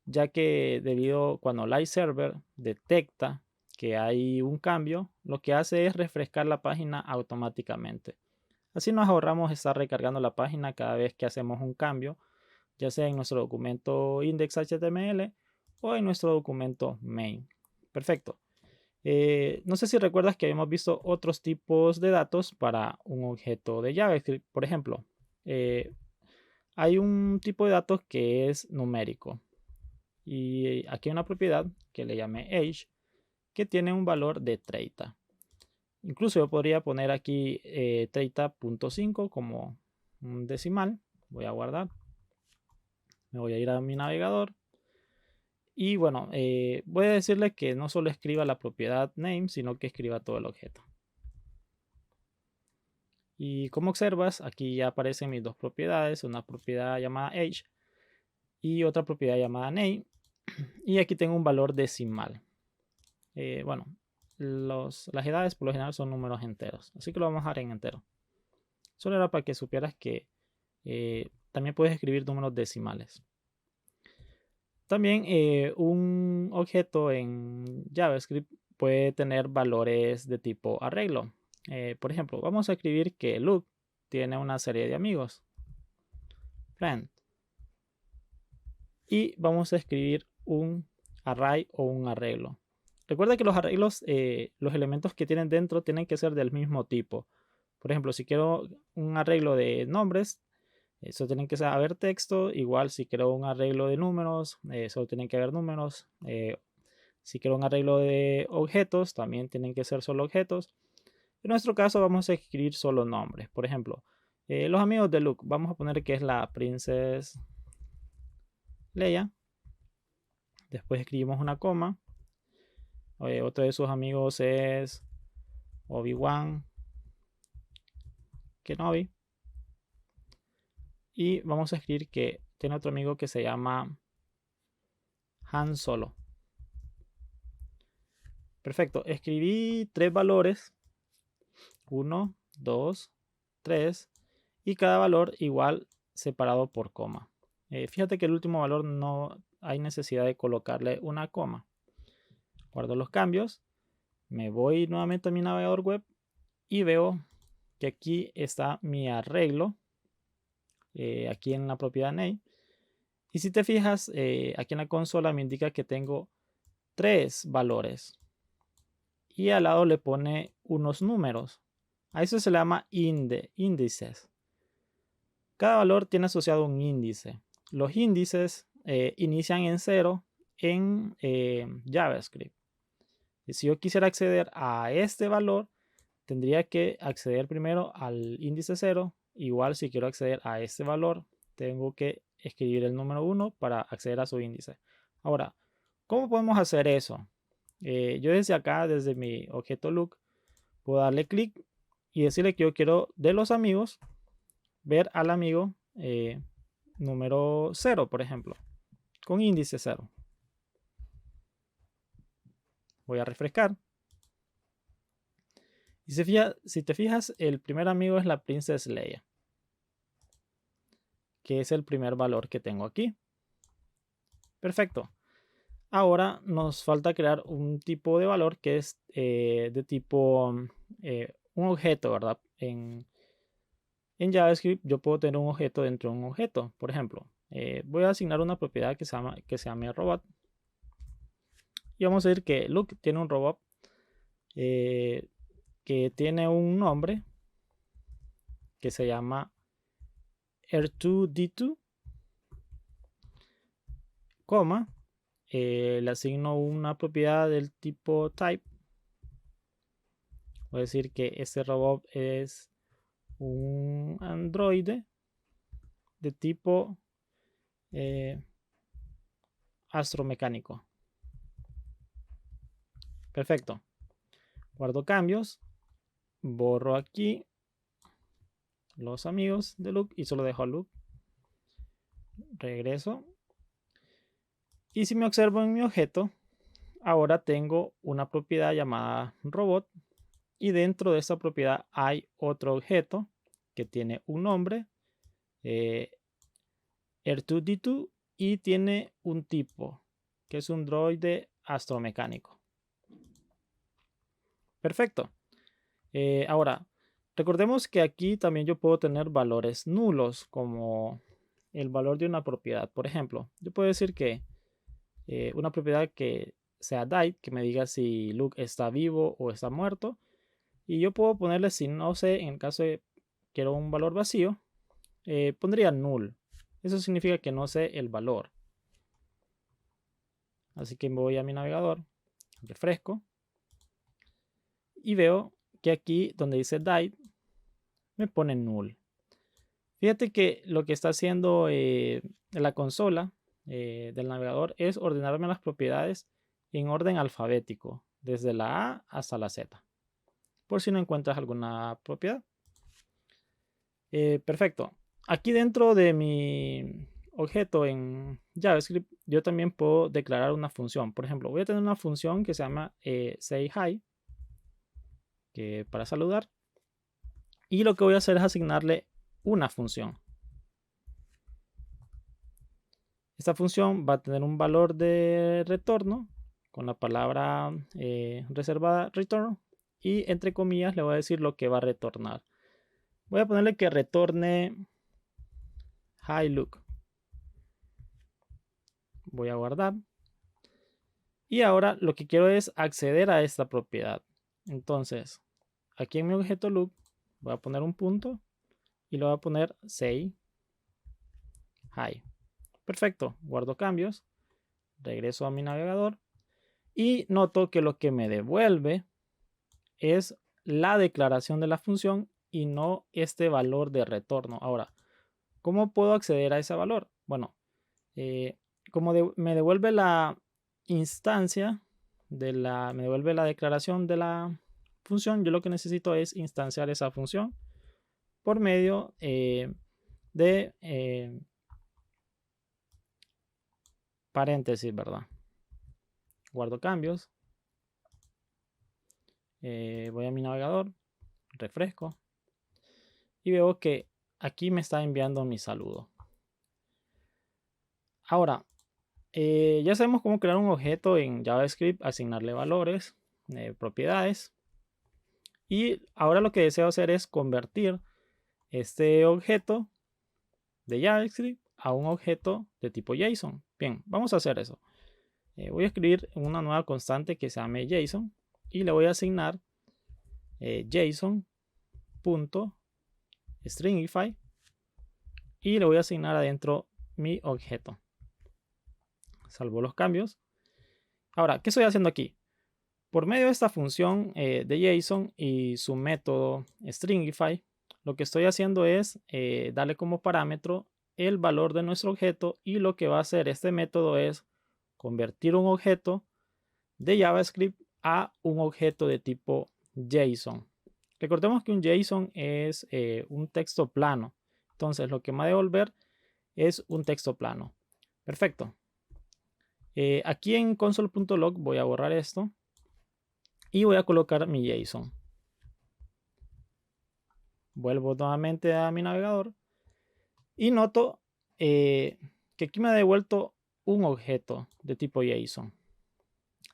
ya que cuando Live Server detecta que hay un cambio, lo que hace es refrescar la página automáticamente. Así nos ahorramos estar recargando la página cada vez que hacemos un cambio, ya sea en nuestro documento index.html o en nuestro documento main. Perfecto. No sé si recuerdas que habíamos visto otros tipos de datos para un objeto de JavaScript. Por ejemplo, hay un tipo de datos que es numérico. Y aquí hay una propiedad que le llamé age, que tiene un valor de 30. Incluso yo podría poner aquí 30.5 como un decimal. Voy a guardar. Me voy a ir a mi navegador. Y bueno, voy a decirle que no solo escriba la propiedad name, sino que escriba todo el objeto. Y como observas, aquí ya aparecen mis dos propiedades, una propiedad llamada age y otra propiedad llamada name. Y aquí tengo un valor decimal. Bueno, las edades por lo general son números enteros, así que lo vamos a dejar en entero. Solo era para que supieras que también puedes escribir números decimales. También un objeto en JavaScript puede tener valores de tipo arreglo. Por ejemplo, vamos a escribir que Luke tiene una serie de amigos. Friend. Y vamos a escribir un array o un arreglo. Recuerda que los arreglos, los elementos que tienen dentro tienen que ser del mismo tipo. Por ejemplo, si quiero un arreglo de nombres, eso tienen que haber texto. Igual si quiero un arreglo de números, solo tienen que haber números. Si quiero un arreglo de objetos, también tienen que ser solo objetos. En nuestro caso vamos a escribir solo nombres. Por ejemplo, los amigos de Luke, vamos a poner que es la Princess Leia. Después escribimos una coma. Otro de sus amigos es Obi-Wan Kenobi. Y vamos a escribir que tiene otro amigo que se llama Han Solo. Perfecto. Escribí 3 valores. 1, 2, 3. Y cada valor igual separado por coma. Fíjate que el último valor no hay necesidad de colocarle una coma. Guardo los cambios. Me voy nuevamente a mi navegador web. Y veo que aquí está mi arreglo. Aquí en la propiedad name. Y si te fijas, aquí en la consola me indica que tengo 3 valores. Y al lado le pone unos números. A eso se le llama índices. Cada valor tiene asociado un índice. Los índices inician en 0 en JavaScript. Y si yo quisiera acceder a este valor, tendría que acceder primero al índice 0. Igual si quiero acceder a este valor, tengo que escribir el número 1 para acceder a su índice. Ahora, ¿cómo podemos hacer eso? Yo desde acá, desde mi objeto look, puedo darle clic y decirle que yo quiero de los amigos ver al amigo número 0, por ejemplo, con índice 0. Voy a refrescar. Y si te fijas, el primer amigo es la Princess Leia, que es el primer valor que tengo aquí. Perfecto. Ahora nos falta crear un tipo de valor que es de tipo un objeto, ¿verdad? En JavaScript yo puedo tener un objeto dentro de un objeto. Por ejemplo, voy a asignar una propiedad que se llame robot. Y vamos a decir que Luke tiene un robot que tiene un nombre que se llama R2D2, coma, le asigno una propiedad del tipo type. Voy a decir que este robot es un androide de tipo astromecánico. Perfecto. Guardo cambios. Borro aquí los amigos de Luke y solo dejo a Luke. Regreso. Y si me observo en mi objeto, ahora tengo una propiedad llamada robot. Y dentro de esta propiedad hay otro objeto que tiene un nombre, R2D2, y tiene un tipo, que es un droide astromecánico. Perfecto. Ahora, recordemos que aquí también yo puedo tener valores nulos, como el valor de una propiedad. Por ejemplo, yo puedo decir que una propiedad que sea died, que me diga si Luke está vivo o está muerto. Y yo puedo ponerle, si no sé, en el caso de quiero un valor vacío, pondría null. Eso significa que no sé el valor. Así que me voy a mi navegador, refresco y veo que aquí donde dice died me pone null. Fíjate que lo que está haciendo la consola del navegador es ordenarme las propiedades en orden alfabético, desde la A hasta la Z, por si no encuentras alguna propiedad. Perfecto. Aquí dentro de mi objeto en JavaScript, yo también puedo declarar una función. Por ejemplo, voy a tener una función que se llama say hi, que para saludar. Y lo que voy a hacer es asignarle una función. Esta función va a tener un valor de retorno con la palabra reservada return, y entre comillas le voy a decir lo que va a retornar. Voy a ponerle que retorne hi look. Voy a guardar. Y ahora lo que quiero es acceder a esta propiedad. Entonces, aquí en mi objeto look voy a poner un punto y lo voy a poner say hi. Perfecto, guardo cambios, regreso a mi navegador y noto que lo que me devuelve es la declaración de la función y no este valor de retorno. Ahora, ¿cómo puedo acceder a ese valor? Bueno, como me devuelve la instancia me devuelve la declaración de la función, yo lo que necesito es instanciar esa función por medio de paréntesis, ¿verdad? Guardo cambios, voy a mi navegador, refresco y veo que aquí me está enviando mi saludo. Ahora, ya sabemos cómo crear un objeto en JavaScript, asignarle valores, propiedades. Y ahora lo que deseo hacer es convertir este objeto de JavaScript a un objeto de tipo JSON. Bien, vamos a hacer eso. Voy a escribir una nueva constante que se llame JSON y le voy a asignar JSON.stringify y le voy a asignar adentro mi objeto. Salvo los cambios. Ahora, ¿qué estoy haciendo aquí? Por medio de esta función de JSON y su método stringify, lo que estoy haciendo es darle como parámetro el valor de nuestro objeto, y lo que va a hacer este método es convertir un objeto de JavaScript a un objeto de tipo JSON. Recordemos que un JSON es un texto plano, entonces lo que me va a devolver es un texto plano. Perfecto. Aquí en console.log voy a borrar esto y voy a colocar mi JSON. Vuelvo nuevamente a mi navegador y noto que aquí me ha devuelto un objeto de tipo JSON.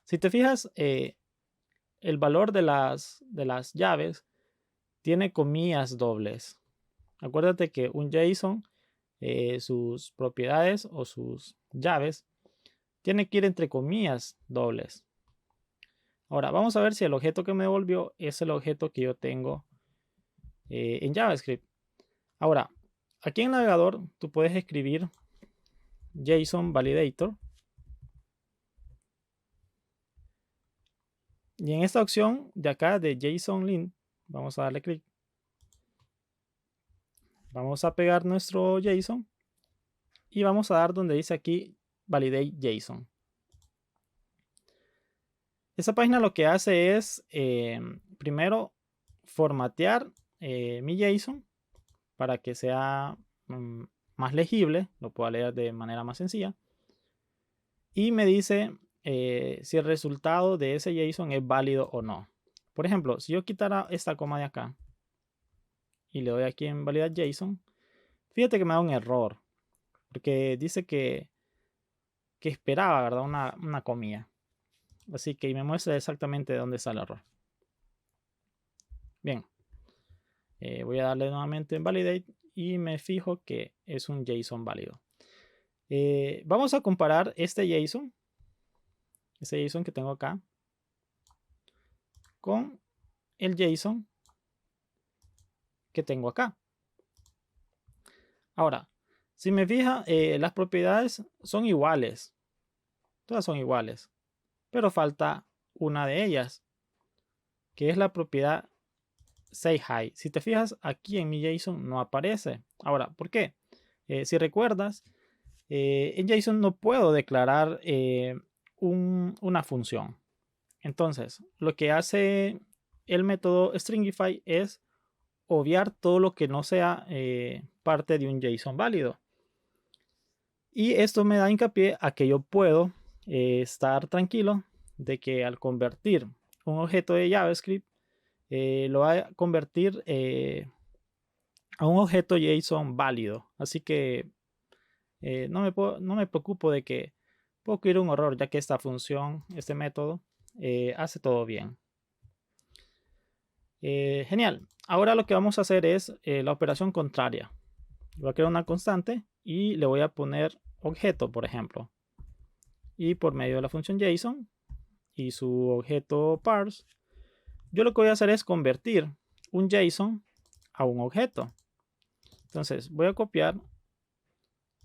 Si te fijas, el valor de las llaves tiene comillas dobles. Acuérdate que un JSON, sus propiedades o sus llaves, tiene que ir entre comillas dobles. Ahora, vamos a ver si el objeto que me devolvió es el objeto que yo tengo en JavaScript. Ahora, aquí en el navegador tú puedes escribir JSON Validator. Y en esta opción de acá de JSON Lint, vamos a darle clic. Vamos a pegar nuestro JSON y vamos a dar donde dice aquí Validate JSON. Esta página lo que hace es primero formatear mi JSON para que sea más legible, lo pueda leer de manera más sencilla. Y me dice si el resultado de ese JSON es válido o no. Por ejemplo, si yo quitara esta coma de acá y le doy aquí en validar JSON, fíjate que me da un error, porque dice que esperaba, ¿verdad? Una comilla. Así que me muestra exactamente dónde está el error. Bien, voy a darle nuevamente en validate y me fijo que es un JSON válido. Vamos a comparar este JSON que tengo acá, con el JSON que tengo acá. Ahora, si me fija, las propiedades son iguales. Todas son iguales. Pero falta una de ellas, que es la propiedad sayHi. Si te fijas, aquí en mi JSON no aparece. Ahora, ¿por qué? Si recuerdas, en JSON no puedo declarar una función. Entonces, lo que hace el método stringify es obviar todo lo que no sea parte de un JSON válido. Y esto me da hincapié a que yo puedo estar tranquilo de que al convertir un objeto de JavaScript, lo va a convertir a un objeto JSON válido. Así que no me preocupo de que puedo ocurrir un error, ya que esta función, este método, hace todo bien. Genial. Ahora lo que vamos a hacer es la operación contraria. Voy a crear una constante y le voy a poner objeto, por ejemplo. Y por medio de la función JSON y su objeto parse, yo lo que voy a hacer es convertir un JSON a un objeto. Entonces voy a copiar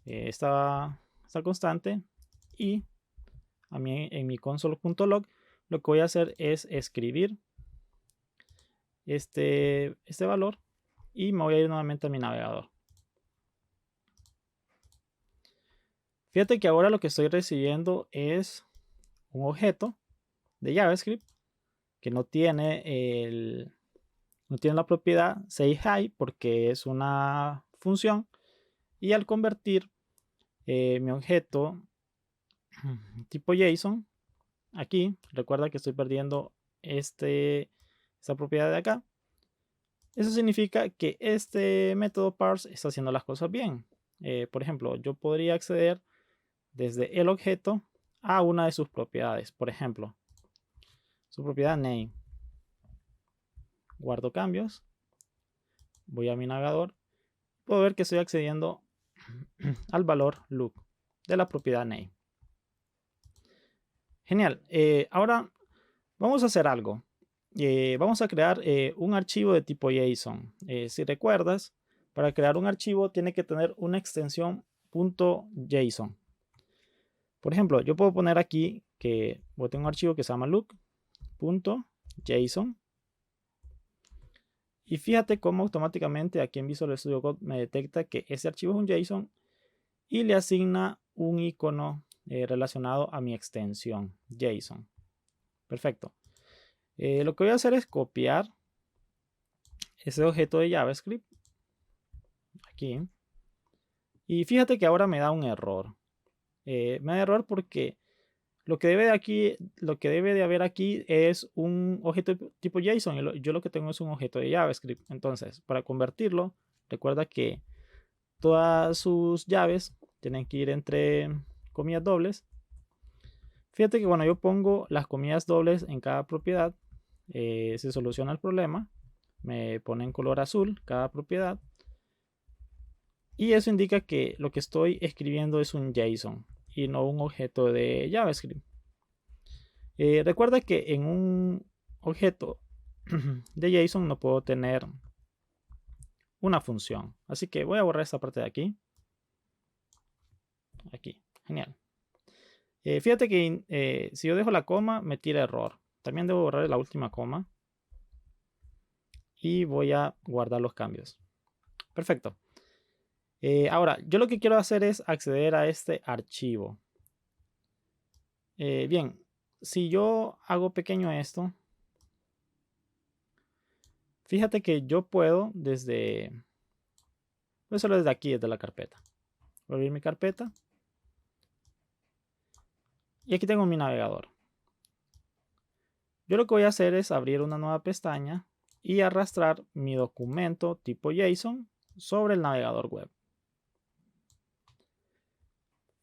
esta constante y en mi console.log lo que voy a hacer es escribir este valor y me voy a ir nuevamente a mi navegador. Fíjate que ahora lo que estoy recibiendo es un objeto de JavaScript que no tiene la propiedad sayHi porque es una función, y al convertir mi objeto tipo JSON aquí, recuerda que estoy perdiendo esta propiedad de acá. Eso significa que este método parse está haciendo las cosas bien. Por ejemplo, yo podría acceder desde el objeto a una de sus propiedades. Por ejemplo, su propiedad name. Guardo cambios. Voy a mi navegador. Puedo ver que estoy accediendo al valor look de la propiedad name. Genial. Ahora vamos a hacer algo. Vamos a crear un archivo de tipo JSON. Si recuerdas, para crear un archivo tiene que tener una extensión .json. Por ejemplo, yo puedo poner aquí que tengo un archivo que se llama look.json. Y fíjate cómo automáticamente aquí en Visual Studio Code me detecta que ese archivo es un JSON y le asigna un icono relacionado a mi extensión JSON. Perfecto. Lo que voy a hacer es copiar ese objeto de JavaScript aquí. Y fíjate que ahora me da un error. Me da error porque lo que debe de haber aquí es un objeto tipo JSON. Y yo lo que tengo es un objeto de JavaScript. Entonces, para convertirlo, recuerda que todas sus llaves tienen que ir entre comillas dobles. Fíjate que cuando yo pongo las comillas dobles en cada propiedad, se soluciona el problema. Me pone en color azul cada propiedad. Y eso indica que lo que estoy escribiendo es un JSON y no un objeto de JavaScript. Recuerda que en un objeto de JSON no puedo tener una función. Así que voy a borrar esta parte de aquí. Aquí, genial. Fíjate que si yo dejo la coma me tira error. También debo borrar la última coma. Y voy a guardar los cambios. Perfecto. Ahora, yo lo que quiero hacer es acceder a este archivo. Bien, si yo hago pequeño esto, fíjate que yo puedo solo desde aquí, desde la carpeta. Voy a abrir mi carpeta. Y aquí tengo mi navegador. Yo lo que voy a hacer es abrir una nueva pestaña y arrastrar mi documento tipo JSON sobre el navegador web.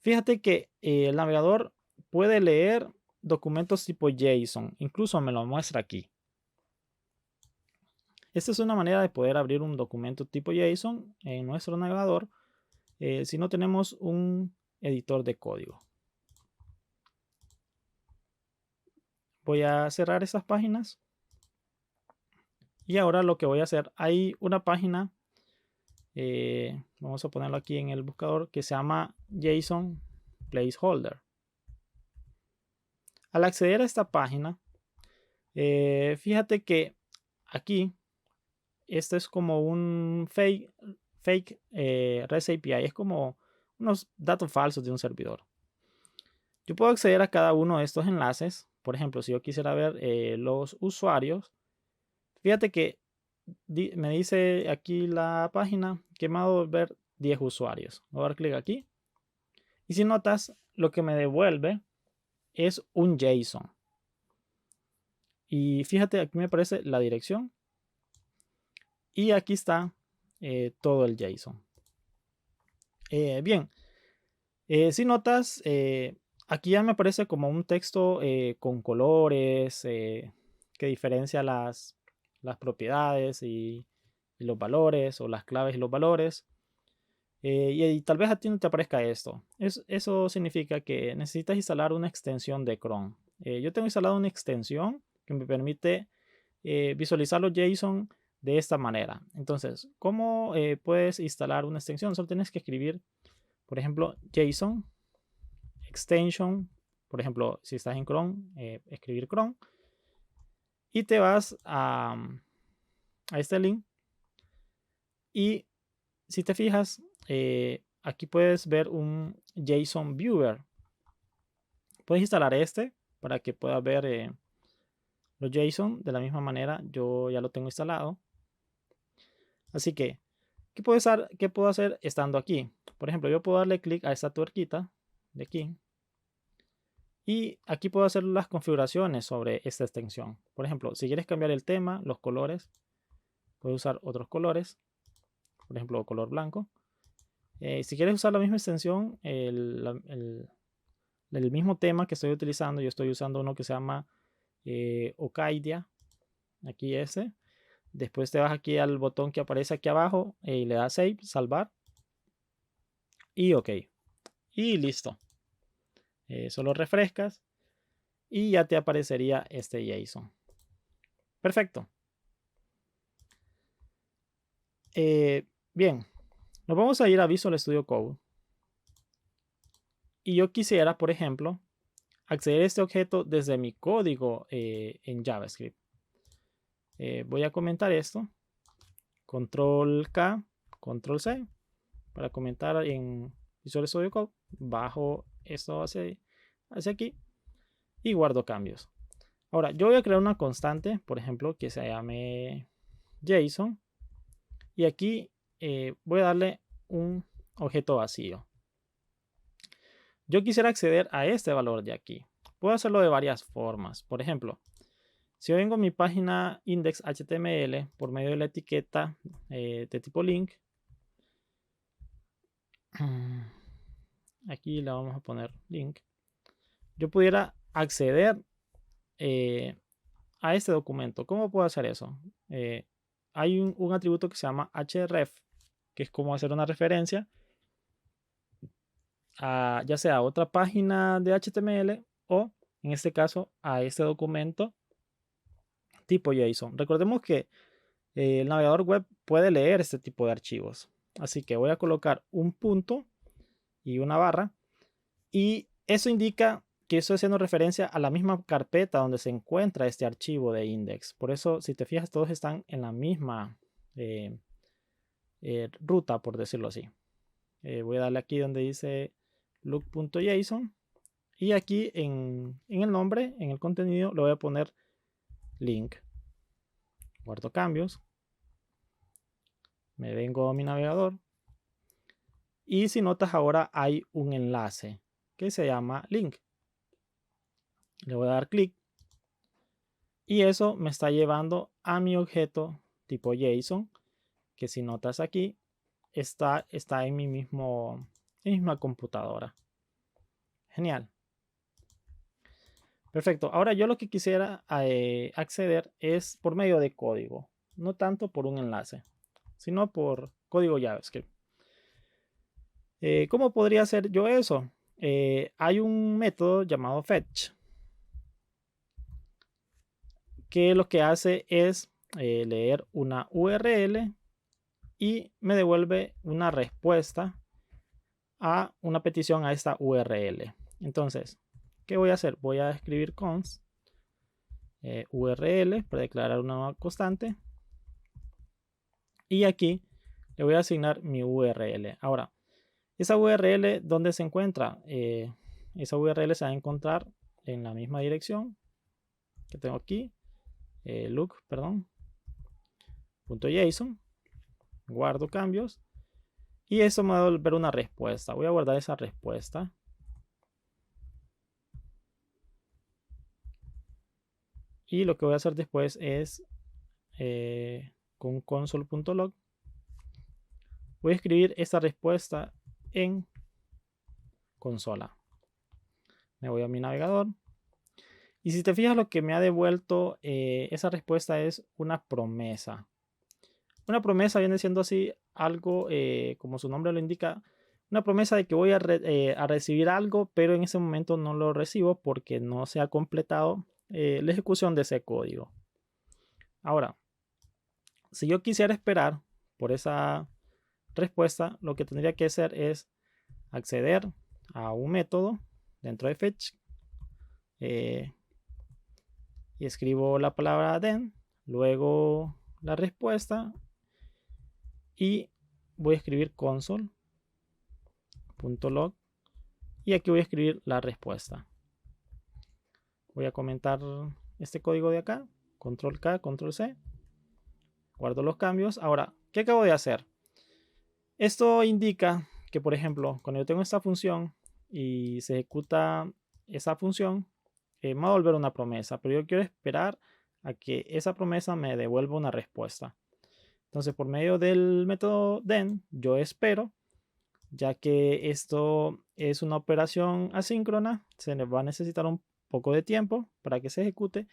Fíjate que el navegador puede leer documentos tipo JSON. Incluso me lo muestra aquí. Esta es una manera de poder abrir un documento tipo JSON en nuestro navegador si no tenemos un editor de código. Voy a cerrar estas páginas. Y ahora lo que voy a hacer, hay una página, vamos a ponerlo aquí en el buscador, que se llama JSON Placeholder. Al acceder a esta página, fíjate que aquí, esto es como un fake REST API, es como unos datos falsos de un servidor. Yo puedo acceder a cada uno de estos enlaces. Por ejemplo, si yo quisiera ver los usuarios, fíjate que me dice aquí la página que me va a devolver 10 usuarios. Voy a dar clic aquí. Y si notas, lo que me devuelve es un JSON. Y fíjate, aquí me aparece la dirección. Y aquí está todo el JSON. Bien, si notas, aquí ya me aparece como un texto con colores que diferencia las propiedades y los valores, o las claves y los valores. Y tal vez a ti no te aparezca esto. Eso significa que necesitas instalar una extensión de Chrome. Yo tengo instalado una extensión que me permite visualizar los JSON de esta manera. Entonces, ¿cómo puedes instalar una extensión? Solo tienes que escribir, por ejemplo, JSON extension. Por ejemplo, si estás en Chrome, escribir Chrome. Y te vas a este link. Y si te fijas, aquí puedes ver un JSON Viewer. Puedes instalar este para que puedas ver los JSON de la misma manera. Yo ya lo tengo instalado. Así que, ¿qué puedo hacer estando aquí? Por ejemplo, yo puedo darle clic a esta tuerquita de aquí. Y aquí puedo hacer las configuraciones sobre esta extensión. Por ejemplo, si quieres cambiar el tema, los colores, puedes usar otros colores. Por ejemplo, color blanco. Si quieres usar la misma extensión, el mismo tema que estoy utilizando, yo estoy usando uno que se llama Okaidia. Aquí ese. Después te vas aquí al botón que aparece aquí abajo y le das Save, salvar. Y OK. Y listo. Solo refrescas y ya te aparecería este JSON. Perfecto. Bien, nos vamos a ir a Visual Studio Code. Y yo quisiera, por ejemplo, acceder a este objeto desde mi código en JavaScript. Voy a comentar esto. Control K, Control C. Para comentar en Visual Studio Code. Bajo esto hacia aquí. Y guardo cambios. Ahora, yo voy a crear una constante, por ejemplo, que se llame JSON. Y aquí voy a darle un objeto vacío. Yo quisiera acceder a este valor de aquí. Puedo hacerlo de varias formas. Por ejemplo, si yo vengo a mi página index.html por medio de la etiqueta de tipo link, aquí le vamos a poner link, yo pudiera acceder a este documento. ¿Cómo puedo hacer eso? Hay un atributo que se llama href, que es como hacer una referencia a ya sea a otra página de HTML o en este caso a este documento tipo JSON. Recordemos que el navegador web puede leer este tipo de archivos. Así que voy a colocar un punto y una barra. Y eso indica que estoy haciendo referencia a la misma carpeta donde se encuentra este archivo de index. Por eso, si te fijas, todos están en la misma ruta, por decirlo así. Voy a darle aquí donde dice look.json. Y aquí en el nombre, en el contenido, le voy a poner link. Guardo cambios. Me vengo a mi navegador. Y si notas, ahora hay un enlace que se llama link. Le voy a dar clic. Y eso me está llevando a mi objeto tipo JSON. Que si notas aquí, está en mi misma computadora. Genial. Perfecto. Ahora yo lo que quisiera acceder es por medio de código. No tanto por un enlace, sino por código JavaScript. ¿Cómo podría hacer yo eso? Hay un método llamado fetch que lo que hace es leer una URL y me devuelve una respuesta a una petición a esta URL. Entonces, ¿qué voy a hacer? Voy a escribir const URL para declarar una nueva constante y aquí le voy a asignar mi URL. Ahora, esa URL, ¿dónde se encuentra? Esa URL se va a encontrar en la misma dirección que tengo aquí, look, perdón, .json, guardo cambios y esto me va a devolver una respuesta. Voy a guardar esa respuesta. Y lo que voy a hacer después es con console.log voy a escribir esta respuesta en consola. Me voy a mi navegador. Y si te fijas, lo que me ha devuelto esa respuesta es una promesa. Una promesa viene siendo así algo, como su nombre lo indica, una promesa de que voy a recibir algo, pero en ese momento no lo recibo porque no se ha completado la ejecución de ese código. Ahora, si yo quisiera esperar por esa respuesta, lo que tendría que hacer es acceder a un método dentro de fetch y escribo la palabra then, luego la respuesta y voy a escribir console.log y aquí voy a escribir la respuesta. Voy a comentar este código de acá, control K, control C, guardo los cambios. Ahora, ¿qué acabo de hacer? Esto indica que, por ejemplo, cuando yo tengo esta función y se ejecuta esa función, me va a devolver una promesa, pero yo quiero esperar a que esa promesa me devuelva una respuesta. Entonces, por medio del método then, yo espero, ya que esto es una operación asíncrona, se le va a necesitar un poco de tiempo para que se ejecute.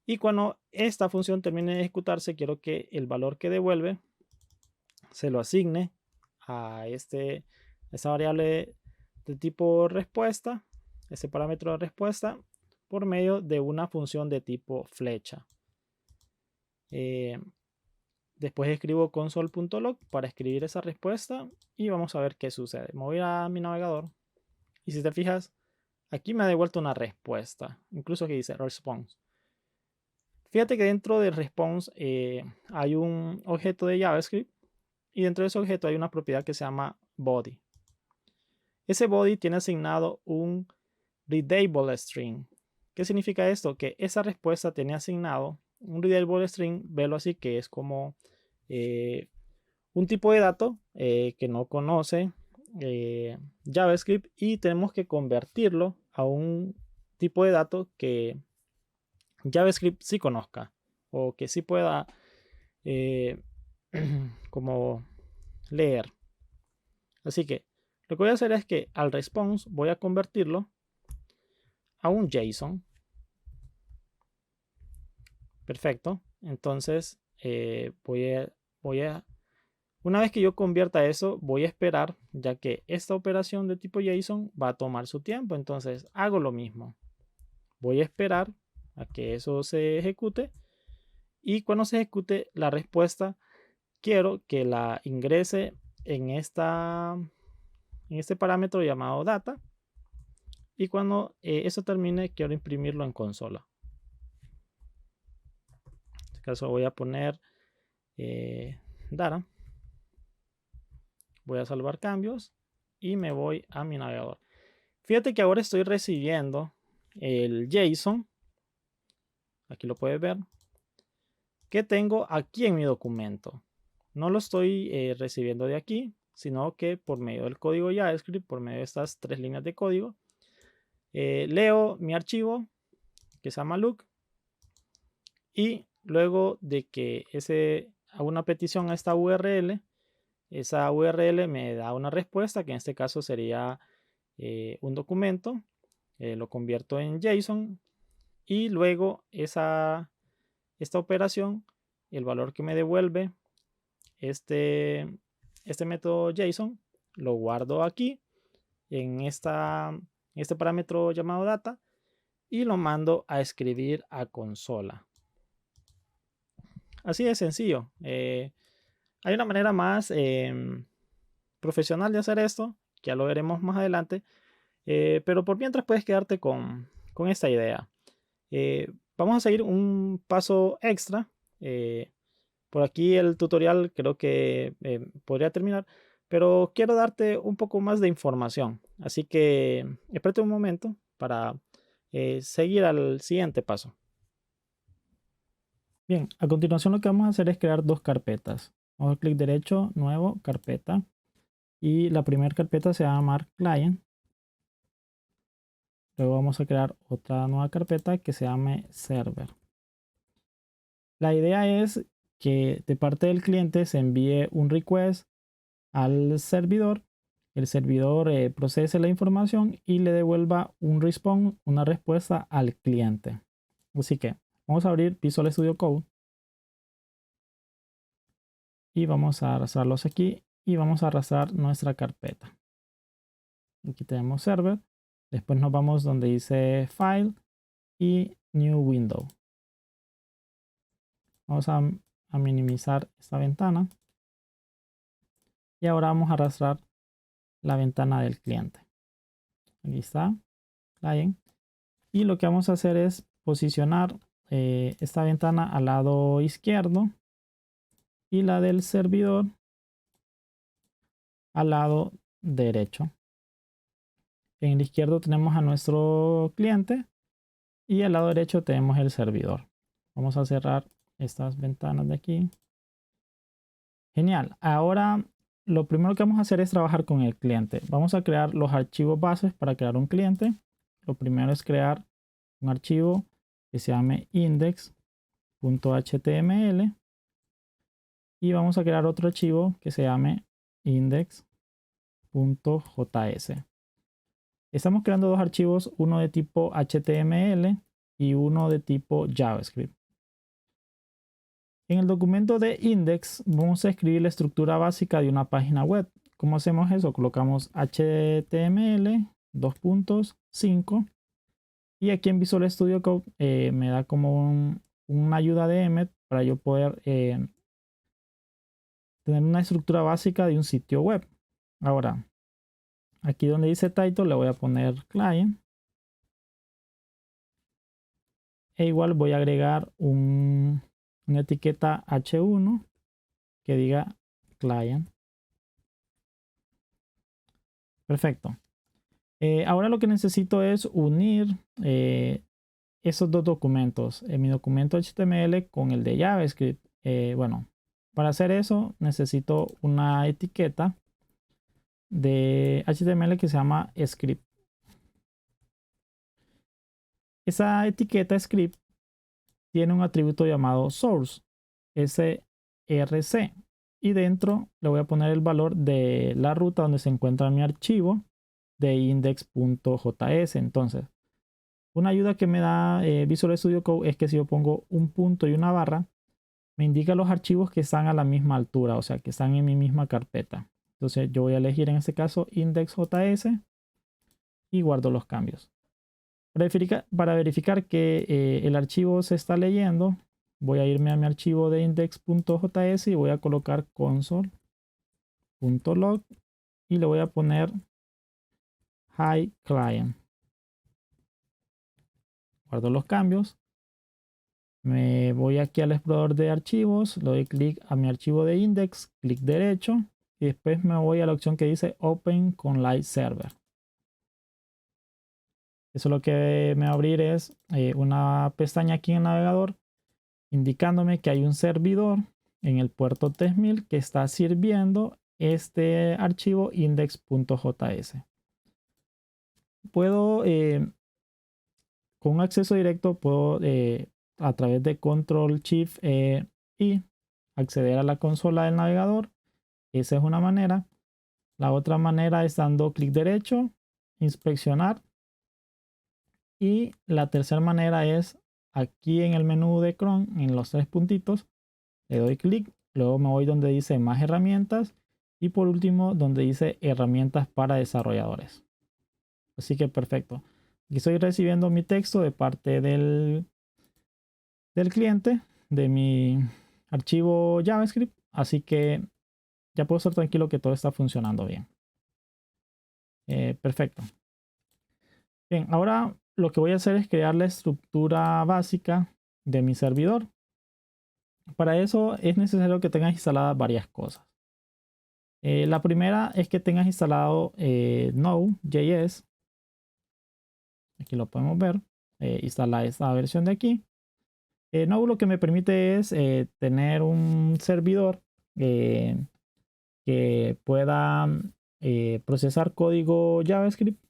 Y cuando esta función termine de ejecutarse, quiero que el valor que devuelve se lo asigne a esta variable de tipo respuesta, ese parámetro de respuesta, por medio de una función de tipo flecha. Después escribo console.log para escribir esa respuesta y vamos a ver qué sucede. Me voy a mi navegador y si te fijas, aquí me ha devuelto una respuesta, incluso que dice response. Fíjate que dentro de response hay un objeto de JavaScript y dentro de ese objeto hay una propiedad que se llama body. Ese body tiene asignado un readable string. ¿Qué significa esto? Que esa respuesta tiene asignado un readable string, velo así, que es como un tipo de dato que no conoce JavaScript y tenemos que convertirlo a un tipo de dato que JavaScript sí conozca o que sí pueda como leer. Así que lo que voy a hacer es que al response voy a convertirlo a un JSON. Perfecto. Entonces una vez que yo convierta eso, voy a esperar, ya que esta operación de tipo JSON va a tomar su tiempo. Entonces hago lo mismo. Voy a esperar a que eso se ejecute y cuando se ejecute la respuesta, quiero que la ingrese en este parámetro llamado data y cuando eso termine quiero imprimirlo en consola. En este caso voy a poner data, voy a salvar cambios y me voy a mi navegador. Fíjate que ahora estoy recibiendo el JSON, aquí lo puedes ver, que tengo aquí en mi documento. No lo estoy recibiendo de aquí, sino que por medio del código JavaScript, por medio de estas 3 líneas de código, leo mi archivo que se llama look y luego de que hago una petición a esta URL, esa URL me da una respuesta que en este caso sería un documento, lo convierto en JSON y luego esta operación, el valor que me devuelve este método JSON, lo guardo aquí en este parámetro llamado data y lo mando a escribir a consola. Así de sencillo. Hay una manera más profesional de hacer esto, que ya lo veremos más adelante, pero por mientras puedes quedarte con esta idea. Vamos a seguir un paso extra. Por aquí el tutorial creo que podría terminar, pero quiero darte un poco más de información. Así que espérate un momento para seguir al siguiente paso. Bien, a continuación lo que vamos a hacer es crear dos carpetas. Vamos a clic derecho, nuevo, carpeta. Y la primera carpeta se va a llamar client. Luego vamos a crear otra nueva carpeta que se llame server. La idea es que de parte del cliente se envíe un request al servidor. El servidor procese la información y le devuelva un response, una respuesta al cliente. Así que vamos a abrir Visual Studio Code y vamos a arrastrarlos aquí y vamos a arrastrar nuestra carpeta. Aquí tenemos server. Después nos vamos donde dice file y new window. Vamos a minimizar esta ventana. Y ahora vamos a arrastrar la ventana del cliente. Aquí está, client. Y lo que vamos a hacer es posicionar esta ventana al lado izquierdo y la del servidor al lado derecho. En el izquierdo tenemos a nuestro cliente y al lado derecho tenemos el servidor. Vamos a cerrar estas ventanas de aquí. Genial. Ahora lo primero que vamos a hacer es trabajar con el cliente. Vamos a crear los archivos bases para crear un cliente. Lo primero es crear un archivo que se llame index.html y vamos a crear otro archivo que se llame index.js. Estamos creando dos archivos, uno de tipo HTML y uno de tipo JavaScript. En el documento de index vamos a escribir la estructura básica de una página web. ¿Cómo hacemos eso? Colocamos HTML 2.5 y aquí en Visual Studio Code me da como una ayuda de Emmet para yo poder tener una estructura básica de un sitio web. Ahora, aquí donde dice title le voy a poner client. E igual voy a agregar una etiqueta H1 que diga client. Perfecto. Ahora lo que necesito es unir esos dos documentos, mi documento HTML con el de JavaScript. Bueno, para hacer eso necesito una etiqueta de HTML que se llama script. Esa etiqueta script tiene un atributo llamado source, src, y dentro le voy a poner el valor de la ruta donde se encuentra mi archivo de index.js. Entonces, una ayuda que me da Visual Studio Code es que si yo pongo un punto y una barra, me indica los archivos que están a la misma altura, o sea, que están en mi misma carpeta. Entonces yo voy a elegir en este caso index.js y guardo los cambios. Para verificar que el archivo se está leyendo, voy a irme a mi archivo de index.js y voy a colocar console.log y le voy a poner hi client. Guardo los cambios. Me voy aquí al explorador de archivos, le doy clic a mi archivo de index, clic derecho y después me voy a la opción que dice Open con Live Server. Eso lo que me va a abrir es una pestaña aquí en el navegador indicándome que hay un servidor en el puerto 3000 que está sirviendo este archivo index.js. Puedo, con un acceso directo, puedo a través de Control Shift y acceder a la consola del navegador. Esa es una manera. La otra manera es dando clic derecho, inspeccionar. Y la tercera manera es aquí en el menú de Chrome, en los tres puntitos, le doy clic, luego me voy donde dice más herramientas y por último donde dice herramientas para desarrolladores. Así que perfecto. Aquí estoy recibiendo mi texto de parte del cliente de mi archivo JavaScript, así que ya puedo estar tranquilo que todo está funcionando bien. Perfecto. Bien, ahora lo que voy a hacer es crear la estructura básica de mi servidor. Para eso es necesario que tengas instaladas varias cosas. La primera es que tengas instalado Node.js. Aquí lo podemos ver. Instala esta versión de aquí. Node lo que me permite es tener un servidor que pueda procesar código JavaScript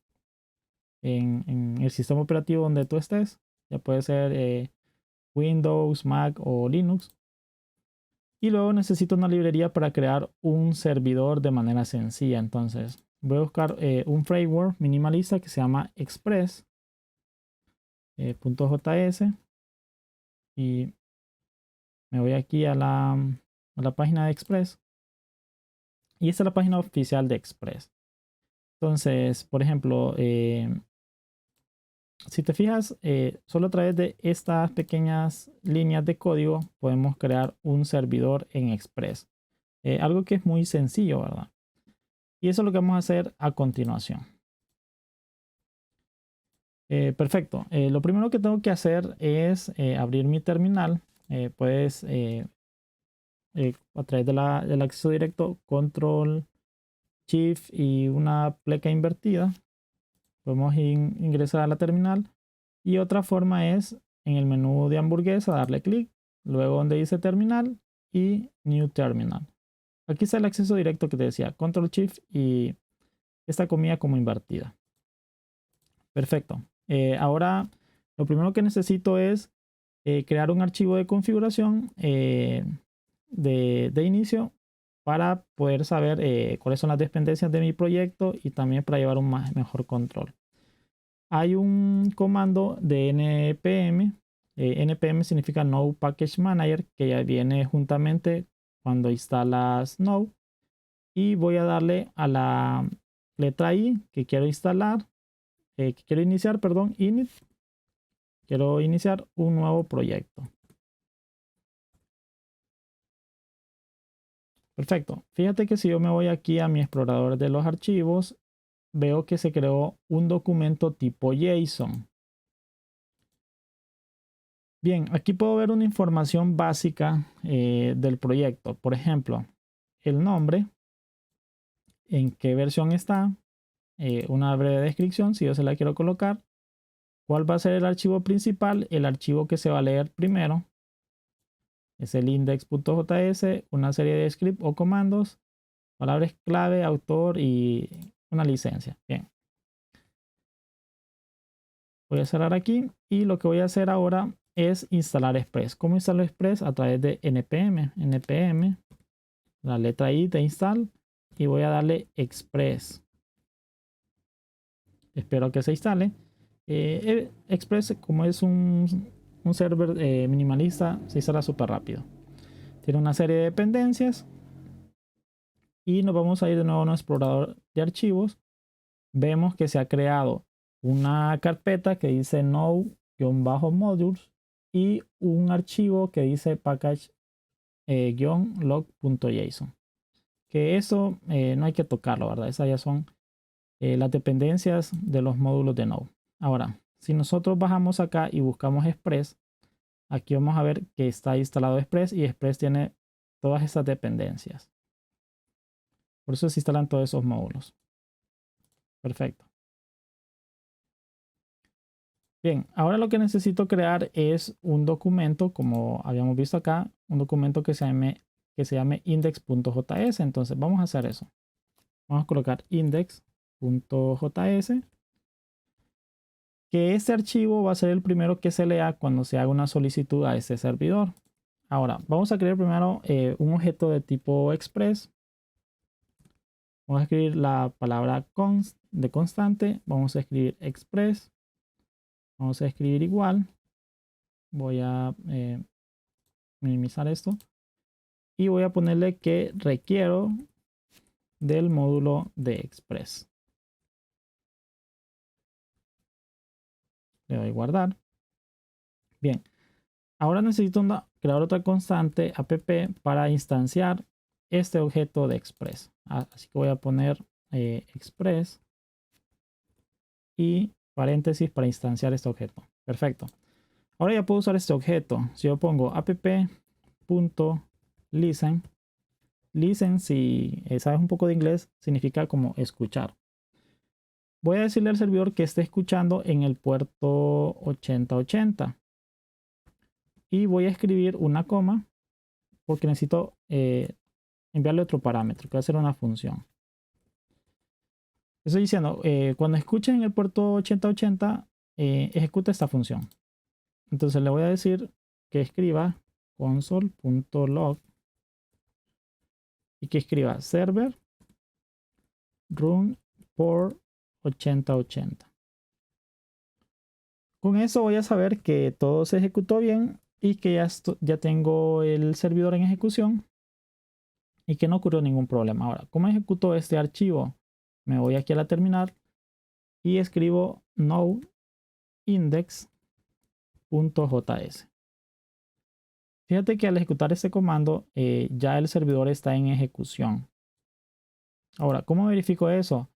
en el sistema operativo donde tú estés. Ya puede ser Windows, Mac o Linux. Y luego necesito una librería para crear un servidor de manera sencilla. Entonces voy a buscar un framework minimalista que se llama Express.js y me voy aquí a la página de Express. Y esta es la página oficial de Express. Entonces, por ejemplo, si te fijas, solo a través de estas pequeñas líneas de código podemos crear un servidor en Express. Algo que es muy sencillo, ¿verdad? Y eso es lo que vamos a hacer a continuación. Perfecto. Lo primero que tengo que hacer es abrir mi terminal. Puedes, a través del acceso directo, control, shift y una pleca invertida, podemos ingresar a la terminal. Y otra forma es en el menú de hamburguesa darle clic, luego donde dice terminal y new terminal. Aquí está el acceso directo que te decía, control shift y esta comida como invertida. Perfecto. Ahora lo primero que necesito es crear un archivo de configuración de inicio para poder saber cuáles son las dependencias de mi proyecto y también para llevar un mejor control. Hay un comando de npm. Npm significa Node Package Manager, que ya viene juntamente cuando instalas Node. Y voy a darle a la letra I que quiero instalar, que quiero iniciar, perdón, init. Quiero iniciar un nuevo proyecto. Perfecto. Fíjate que si yo me voy aquí a mi explorador de los archivos, veo que se creó un documento tipo JSON. Bien, aquí puedo ver una información básica del proyecto. Por ejemplo, el nombre, en qué versión está, una breve descripción si yo se la quiero colocar, cuál va a ser el archivo principal, el archivo que se va a leer primero, es el index.js, una serie de scripts o comandos, palabras clave, autor y una licencia. Bien. Voy a cerrar aquí y lo que voy a hacer ahora es instalar Express. ¿Cómo instalo Express? A través de npm, la letra I de install y voy a darle Express. Espero que se instale. Express, como es un server minimalista, se instala súper rápido. Tiene una serie de dependencias y nos vamos a ir de nuevo a nuestro explorador de archivos. Vemos que se ha creado una carpeta que dice node-modules y un archivo que dice package-log.json. Que eso no hay que tocarlo, ¿verdad? Esas ya son las dependencias de los módulos de Node. Ahora, si nosotros bajamos acá y buscamos Express, aquí vamos a ver que está instalado Express y Express tiene todas estas dependencias. Por eso se instalan todos esos módulos. Perfecto. Bien, ahora lo que necesito crear es un documento, como habíamos visto acá, un documento que se llame index.js. Entonces vamos a hacer eso. Vamos a colocar index.js, que este archivo va a ser el primero que se lea cuando se haga una solicitud a este servidor. Ahora, vamos a crear primero un objeto de tipo express. Vamos a escribir la palabra de constante. Vamos a escribir express. Vamos a escribir igual. Voy a minimizar esto. Y voy a ponerle que requiero del módulo de express. Le doy guardar. Bien. Ahora necesito crear otra constante app para instanciar este objeto de express. Así que voy a poner express y paréntesis para instanciar este objeto. Perfecto. Ahora ya puedo usar este objeto. Si yo pongo app.listen, listen, si sabes un poco de inglés, significa como escuchar. Voy a decirle al servidor que esté escuchando en el puerto 8080. y voy a escribir una coma porque necesito enviarle otro parámetro que va a ser una función. Estoy diciendo, cuando escuchen en el puerto 8080, ejecuta esta función. Entonces le voy a decir que escriba console.log y que escriba server run por 8080. Con eso voy a saber que todo se ejecutó bien y que ya tengo el servidor en ejecución y que no ocurrió ningún problema. Ahora, ¿cómo ejecuto este archivo? Me voy aquí a la terminal y escribo no index.js. Fíjate que al ejecutar este comando ya el servidor está en ejecución. Ahora, ¿cómo verifico eso?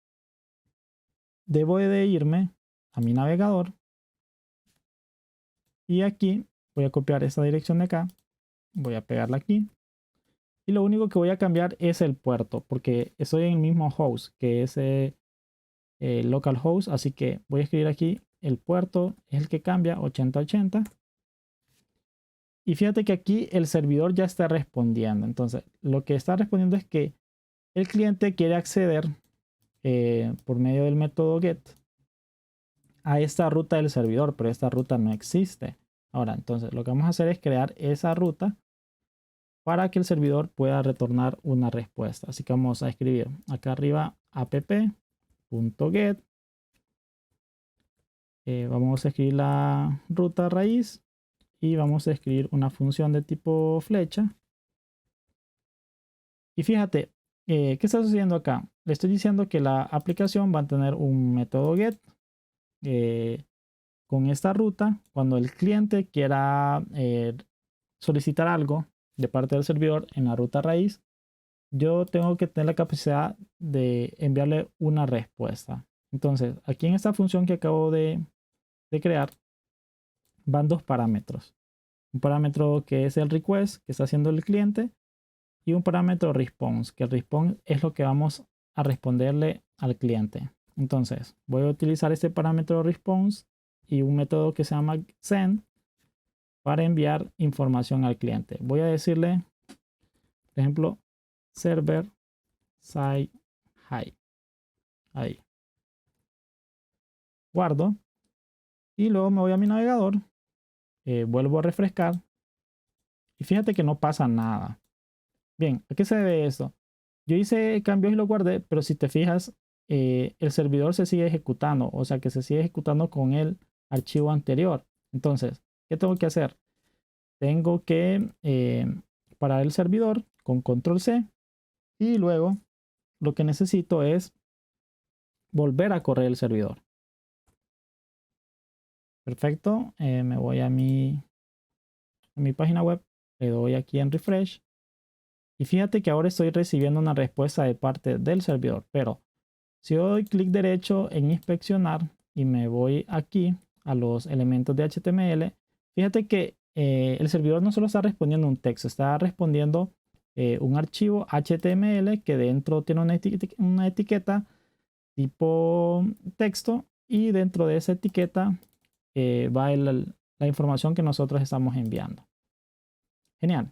Debo de irme a mi navegador y aquí voy a copiar esta dirección de acá, voy a pegarla aquí y lo único que voy a cambiar es el puerto porque estoy en el mismo host que es localhost, así que voy a escribir aquí el puerto es el que cambia 8080 y fíjate que aquí el servidor ya está respondiendo. Entonces lo que está respondiendo es que el cliente quiere acceder por medio del método get a esta ruta del servidor, pero esta ruta no existe. Ahora, entonces lo que vamos a hacer es crear esa ruta para que el servidor pueda retornar una respuesta. Así que vamos a escribir acá arriba app.get. Vamos a escribir la ruta raíz y vamos a escribir una función de tipo flecha. Y fíjate, ¿qué está sucediendo acá? Le estoy diciendo que la aplicación va a tener un método get con esta ruta. Cuando el cliente quiera solicitar algo de parte del servidor en la ruta raíz, yo tengo que tener la capacidad de enviarle una respuesta. Entonces, aquí en esta función que acabo de crear, van dos parámetros. Un parámetro que es el request que está haciendo el cliente y un parámetro response, que el response es lo que vamos a responderle al cliente. Entonces, voy a utilizar este parámetro response y un método que se llama send para enviar información al cliente. Voy a decirle, por ejemplo, server side hi. Ahí. Guardo. Y luego me voy a mi navegador. Vuelvo a refrescar. Y fíjate que no pasa nada. Bien, ¿a qué se debe esto? Yo hice cambios y lo guardé, pero si te fijas, el servidor se sigue ejecutando. O sea que se sigue ejecutando con el archivo anterior. Entonces, ¿qué tengo que hacer? Tengo que parar el servidor con control C. Y luego lo que necesito es volver a correr el servidor. Perfecto. Me voy a mi página web. Le doy aquí en refresh. Y fíjate que ahora estoy recibiendo una respuesta de parte del servidor. Pero si doy clic derecho en inspeccionar y me voy aquí a los elementos de HTML, fíjate que el servidor no solo está respondiendo un texto, está respondiendo un archivo HTML que dentro tiene una etiqueta tipo texto y dentro de esa etiqueta va la información que nosotros estamos enviando. Genial.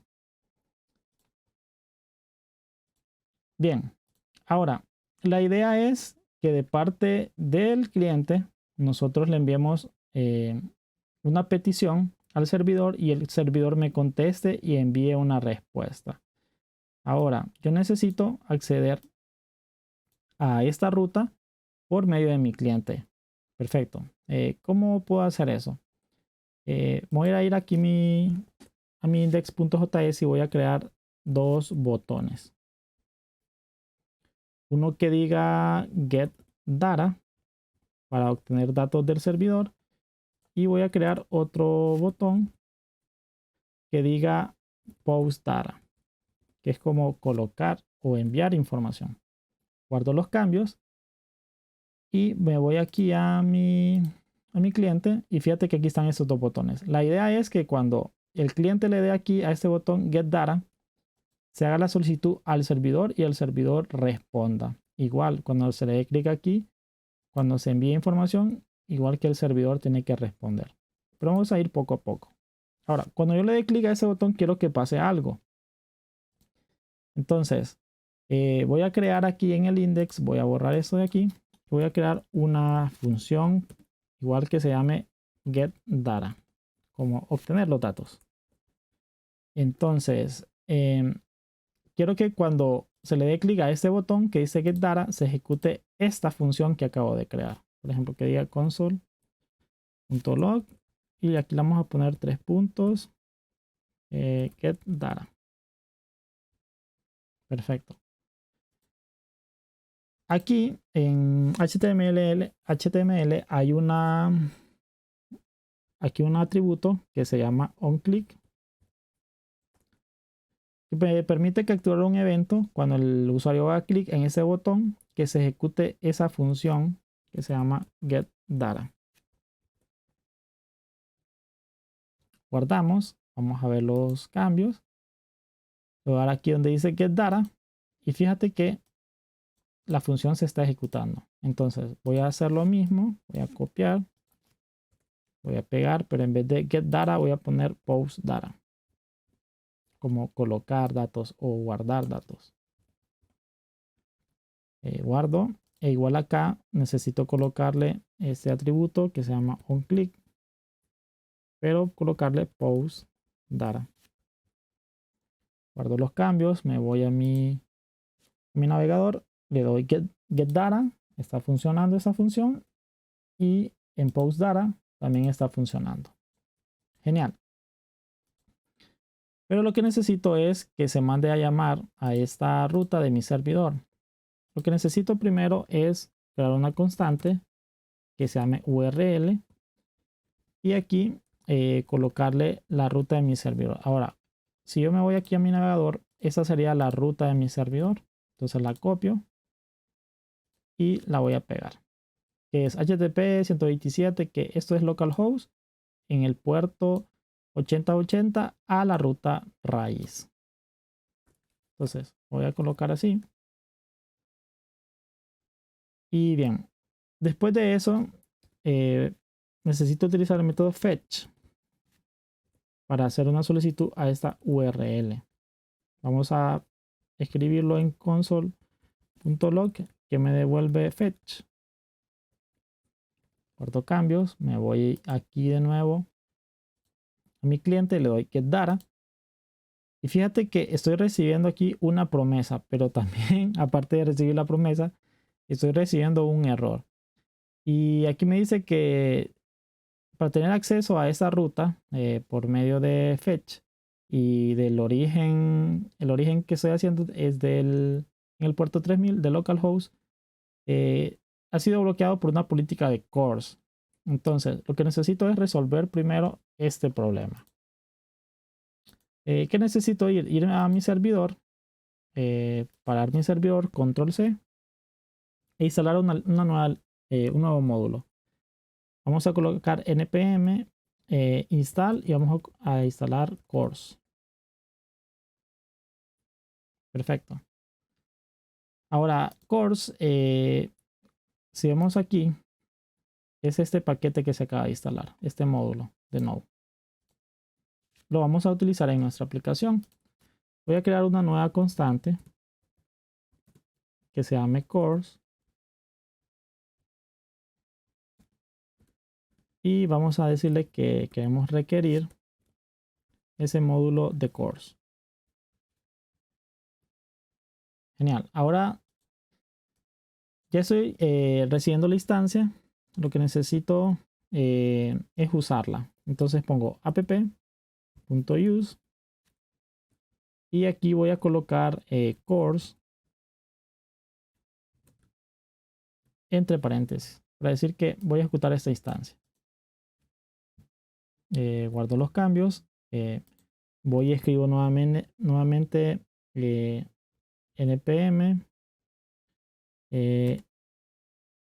Bien, ahora la idea es que de parte del cliente nosotros le enviemos una petición al servidor y el servidor me conteste y envíe una respuesta. Ahora, yo necesito acceder a esta ruta por medio de mi cliente. Perfecto. ¿Cómo puedo hacer eso? Voy a ir aquí a mi index.js y voy a crear dos botones. Uno que diga get data para obtener datos del servidor y voy a crear otro botón que diga post data, que es como colocar o enviar información. Guardo los cambios y me voy aquí a mi cliente y fíjate que aquí están estos dos botones. La idea es que cuando el cliente le dé aquí a este botón get data, se haga la solicitud al servidor y el servidor responda. Igual, cuando se le dé clic aquí, cuando se envíe información, igual que el servidor tiene que responder. Pero vamos a ir poco a poco. Ahora, cuando yo le dé clic a ese botón, quiero que pase algo. Entonces, voy a crear aquí en el index, voy a borrar esto de aquí. Voy a crear una función igual que se llame getData, como obtener los datos. Entonces, quiero que cuando se le dé clic a este botón que dice getData, se ejecute esta función que acabo de crear. Por ejemplo, que diga console.log y aquí le vamos a poner 3 puntos, getData. Perfecto. Aquí en HTML hay aquí un atributo que se llama onClick, que me permite capturar un evento cuando el usuario haga clic en ese botón que se ejecute esa función que se llama getData. Guardamos, vamos a ver los cambios. Voy a dar aquí donde dice getData y fíjate que la función se está ejecutando. Entonces voy a hacer lo mismo, voy a copiar, voy a pegar, pero en vez de getData voy a poner postData, como colocar datos o guardar datos. Guardo e igual acá necesito colocarle este atributo que se llama onClick, pero colocarle postData. Guardo los cambios, me voy a mi navegador, le doy getData, está funcionando esa función y en postData también está funcionando. Genial. Pero lo que necesito es que se mande a llamar a esta ruta de mi servidor. Lo que necesito primero es crear una constante que se llame URL y aquí colocarle la ruta de mi servidor. Ahora, si yo me voy aquí a mi navegador, esa sería la ruta de mi servidor. Entonces la copio y la voy a pegar. Que es HTTP 127, que esto es localhost en el puerto 8080 a la ruta raíz. Entonces voy a colocar así. Y bien, después de eso, necesito utilizar el método fetch para hacer una solicitud a esta URL. Vamos a escribirlo en console.log que me devuelve fetch. Guardo cambios, me voy aquí de nuevo a mi cliente, le doy getData. Y fíjate que estoy recibiendo aquí una promesa, pero también, aparte de recibir la promesa, estoy recibiendo un error. Y aquí me dice que para tener acceso a esa ruta por medio de fetch y del origen, el origen que estoy haciendo es en el puerto 3000 de localhost, ha sido bloqueado por una política de CORS. Entonces, lo que necesito es resolver primero este problema. ¿Qué necesito ir? Ir a mi servidor, parar mi servidor, control C, e instalar un nuevo módulo. Vamos a colocar npm install y vamos a instalar CORS. Perfecto. Ahora, CORS, si vemos aquí, es este paquete que se acaba de instalar, este módulo de Node. Lo vamos a utilizar en nuestra aplicación. Voy a crear una nueva constante que se llame CORS. Y vamos a decirle que queremos requerir ese módulo de CORS. Genial. Ahora ya estoy recibiendo la instancia. Lo que necesito es usarla. Entonces pongo app.use y aquí voy a colocar CORS entre paréntesis para decir que voy a ejecutar esta instancia. Guardo los cambios. Voy y escribo nuevamente npm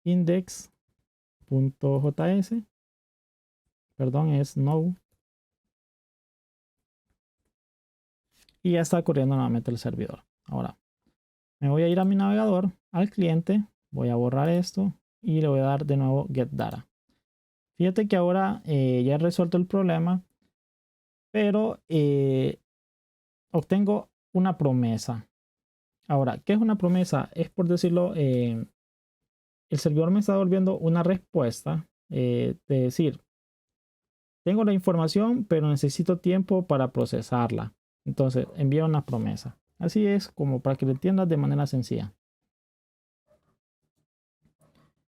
index.js, perdón, es no, y ya está corriendo nuevamente el servidor. Ahora me voy a ir a mi navegador, al cliente, voy a borrar esto y le voy a dar de nuevo getData. Fíjate que ahora ya he resuelto el problema pero obtengo una promesa. Ahora, ¿qué es una promesa? Es por decirlo, el servidor me está devolviendo una respuesta de decir, tengo la información, pero necesito tiempo para procesarla. Entonces, envía una promesa. Así es como para que lo entiendas de manera sencilla.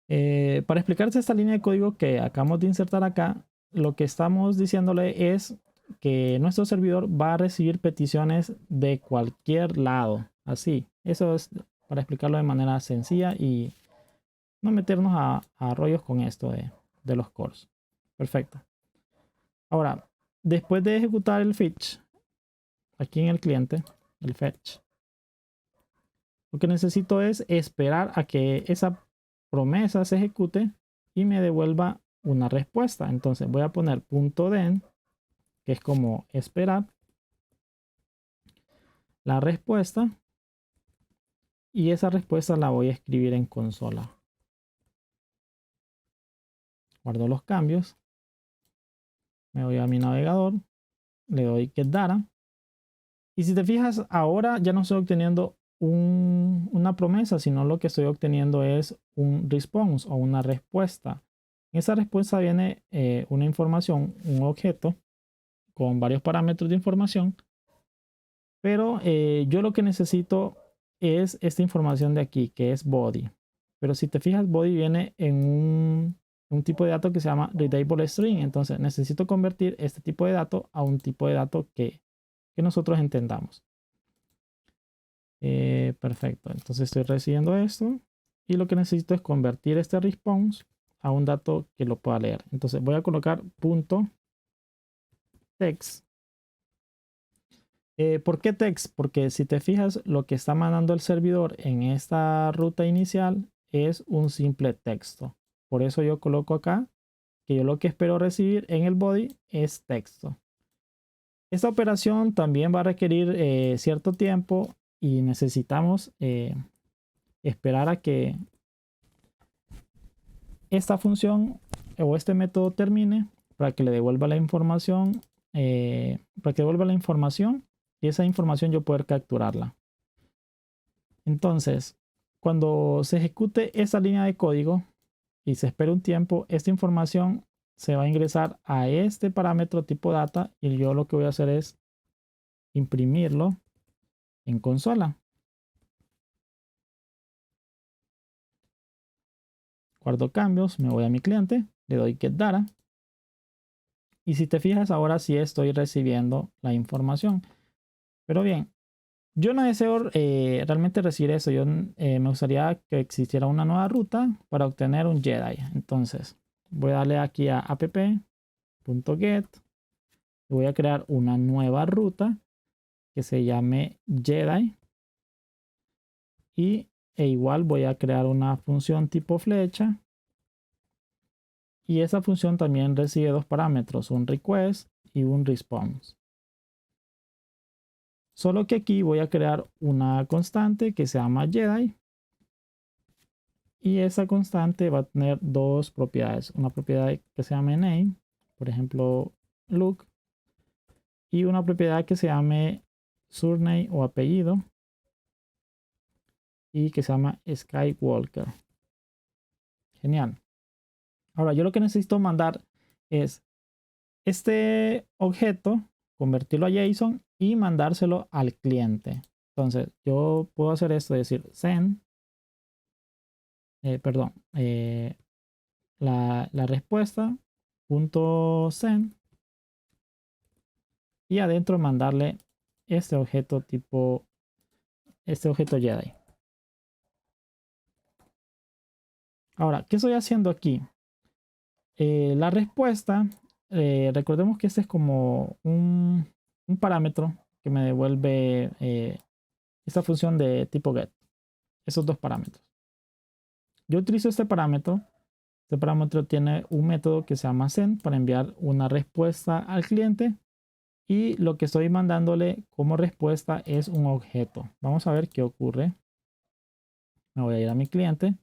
Para explicarte esta línea de código que acabamos de insertar acá, lo que estamos diciéndole es que nuestro servidor va a recibir peticiones de cualquier lado. Así, eso es para explicarlo de manera sencilla y no meternos a rollos con esto de los cores. Perfecto. Ahora, después de ejecutar el fetch, aquí en el cliente, el fetch, lo que necesito es esperar a que esa promesa se ejecute y me devuelva una respuesta. Entonces voy a poner .den, que es como esperar la respuesta, y esa respuesta la voy a escribir en consola. Guardo los cambios, me voy a mi navegador, le doy get data, y si te fijas, ahora ya no estoy obteniendo una promesa, sino lo que estoy obteniendo es un response o una respuesta. En esa respuesta viene una información, un objeto con varios parámetros de información, pero yo lo que necesito es esta información de aquí, que es body. Pero si te fijas, body viene en un tipo de dato que se llama readable string. Entonces necesito convertir este tipo de dato a un tipo de dato que nosotros entendamos. Perfecto, entonces estoy recibiendo esto y lo que necesito es convertir este response a un dato que lo pueda leer. Entonces voy a colocar punto text. ¿Por qué text? Porque si te fijas, lo que está mandando el servidor en esta ruta inicial es un simple texto. Por eso yo coloco acá que yo lo que espero recibir en el body es texto. Esta operación también va a requerir cierto tiempo y necesitamos esperar a que esta función o este método termine para que le devuelva la información, y esa información yo poder capturarla. Entonces, cuando se ejecute esa línea de código y se espera un tiempo, esta información se va a ingresar a este parámetro tipo data y yo lo que voy a hacer es imprimirlo en consola. Guardo cambios, me voy a mi cliente, le doy get data. Y si te fijas, ahora sí estoy recibiendo la información. Pero bien, yo no deseo realmente recibir eso. Yo me gustaría que existiera una nueva ruta para obtener un Jedi. Entonces, voy a darle aquí a app.get. Voy a crear una nueva ruta que se llame Jedi. E igual voy a crear una función tipo flecha. Y esa función también recibe dos parámetros, un request y un response. Solo que aquí voy a crear una constante que se llama Jedi. Y esa constante va a tener dos propiedades. Una propiedad que se llame name, por ejemplo, look. Y una propiedad que se llame surname o apellido. Y que se llama Skywalker. Genial. Ahora yo lo que necesito mandar es este objeto, convertirlo a JSON y mandárselo al cliente. Entonces yo puedo hacer esto, es decir, send, la respuesta .send y adentro mandarle este objeto Jedi. Ahora, ¿qué estoy haciendo aquí? La respuesta, recordemos que este es como un parámetro que me devuelve esta función de tipo get. Esos dos parámetros. Yo utilizo este parámetro. Este parámetro tiene un método que se llama send para enviar una respuesta al cliente. Y lo que estoy mandándole como respuesta es un objeto. Vamos a ver qué ocurre. Me voy a ir a mi cliente.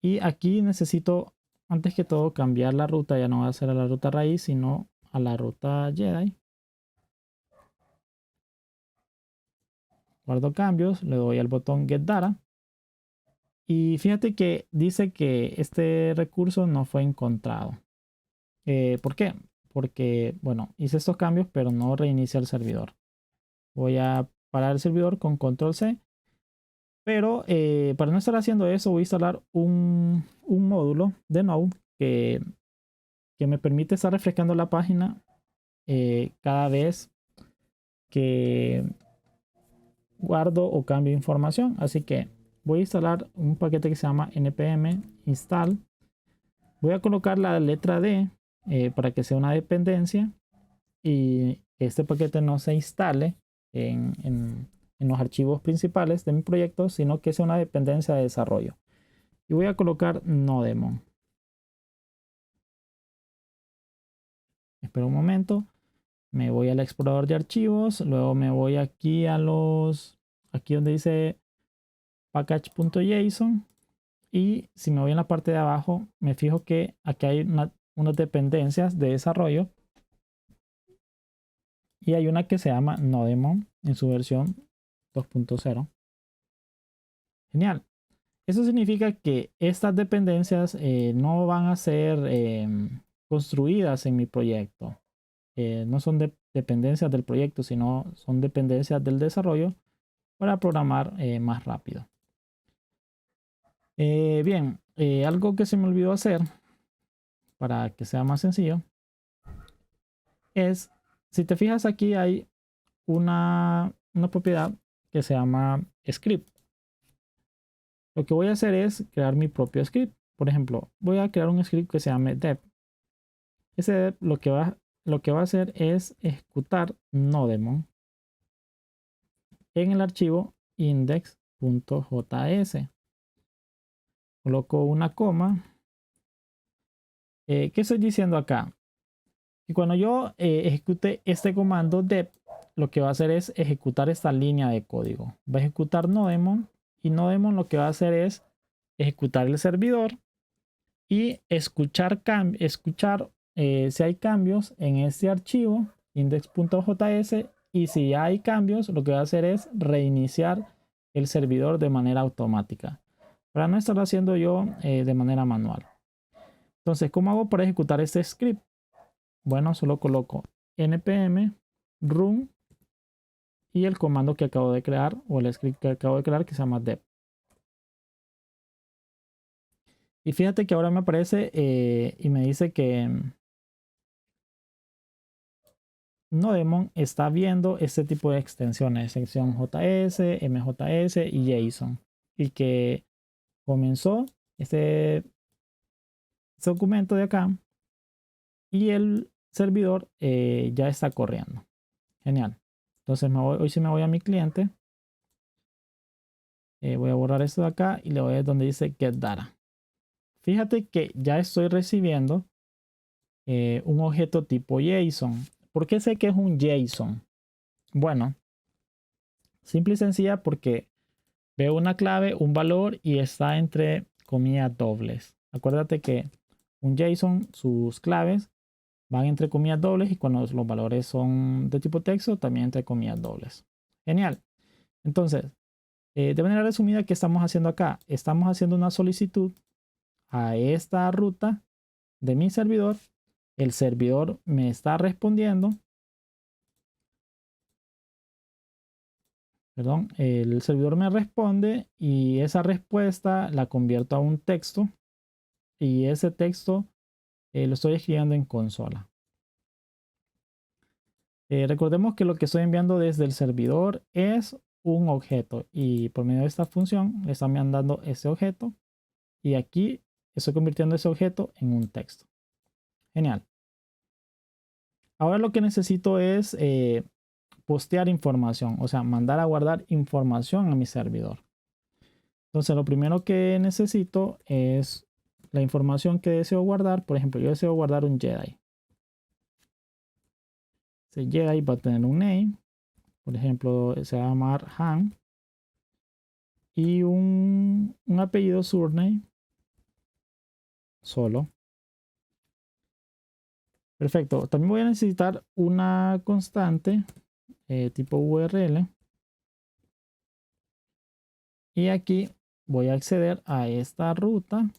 Y aquí necesito, antes que todo, cambiar la ruta. Ya no va a ser a la ruta raíz, sino a la ruta Jedi. guardo cambios, le doy al botón Get Data. Y fíjate que dice que este recurso no fue encontrado. ¿Por qué? Porque, bueno, hice estos cambios, pero no reinicia el servidor. Voy a parar el servidor con Control C. Pero para no estar haciendo eso, voy a instalar un módulo de Node que me permite estar refrescando la página cada vez que guardo o cambio información. Así que voy a instalar un paquete que se llama npm install. Voy a colocar la letra D para que sea una dependencia y este paquete no se instale en los archivos principales de mi proyecto, sino que sea una dependencia de desarrollo. Y voy a colocar Nodemon. Espera un momento. Me voy al explorador de archivos. Luego me voy aquí a aquí donde dice package.json. Y si me voy en la parte de abajo, me fijo que aquí hay unas dependencias de desarrollo. Y hay una que se llama Nodemon en su versión 2.0. Genial. Eso significa que estas dependencias no van a ser construidas en mi proyecto. No son dependencias del proyecto, sino son dependencias del desarrollo para programar más rápido. Bien, algo que se me olvidó hacer para que sea más sencillo es, si te fijas aquí hay una propiedad que se llama script. Lo que voy a hacer es crear mi propio script. Por ejemplo, voy a crear un script que se llame dev. Ese dev lo que va a hacer es ejecutar Nodemon en el archivo index.js. Coloco una coma. ¿Qué estoy diciendo acá? Y cuando yo ejecute este comando dev, lo que va a hacer es ejecutar esta línea de código. Va a ejecutar Nodemon y Nodemon lo que va a hacer es ejecutar el servidor y escuchar si hay cambios en este archivo index.js, y si hay cambios lo que va a hacer es reiniciar el servidor de manera automática para no estarlo haciendo yo de manera manual. Entonces, ¿cómo hago para ejecutar este script? Bueno, solo coloco npm run y el comando que acabo de crear, o el script que acabo de crear, que se llama dev. Y fíjate que ahora me aparece y me dice que Nodemon está viendo este tipo de extensiones, sección JS, MJS y JSON, y que comenzó este documento de acá y el servidor ya está corriendo. Genial. Entonces hoy sí me voy a mi cliente. Voy a borrar esto de acá y le voy a donde dice Get Data. Fíjate que ya estoy recibiendo un objeto tipo JSON. ¿Por qué sé que es un JSON? Bueno, simple y sencilla porque veo una clave, un valor y está entre comillas dobles. Acuérdate que un JSON, sus claves van entre comillas dobles, y cuando los valores son de tipo texto, también entre comillas dobles. Genial. Entonces, de manera resumida, ¿qué estamos haciendo acá? Estamos haciendo una solicitud a esta ruta de mi servidor. El servidor me está respondiendo. Perdón, el servidor me responde y esa respuesta la convierto a un texto, y ese texto lo estoy escribiendo en consola. Recordemos que lo que estoy enviando desde el servidor es un objeto, y por medio de esta función le está mandando ese objeto, y aquí estoy convirtiendo ese objeto en un texto. Genial. Ahora lo que necesito es postear información, o sea, mandar a guardar información a mi servidor. Entonces, lo primero que necesito es la información que deseo guardar. Por ejemplo, yo deseo guardar un Jedi. Ese Jedi va a tener un name. Por ejemplo, se va a llamar Han. Y un apellido surname solo. Perfecto. También voy a necesitar una constante tipo URL Y aquí voy a acceder a esta ruta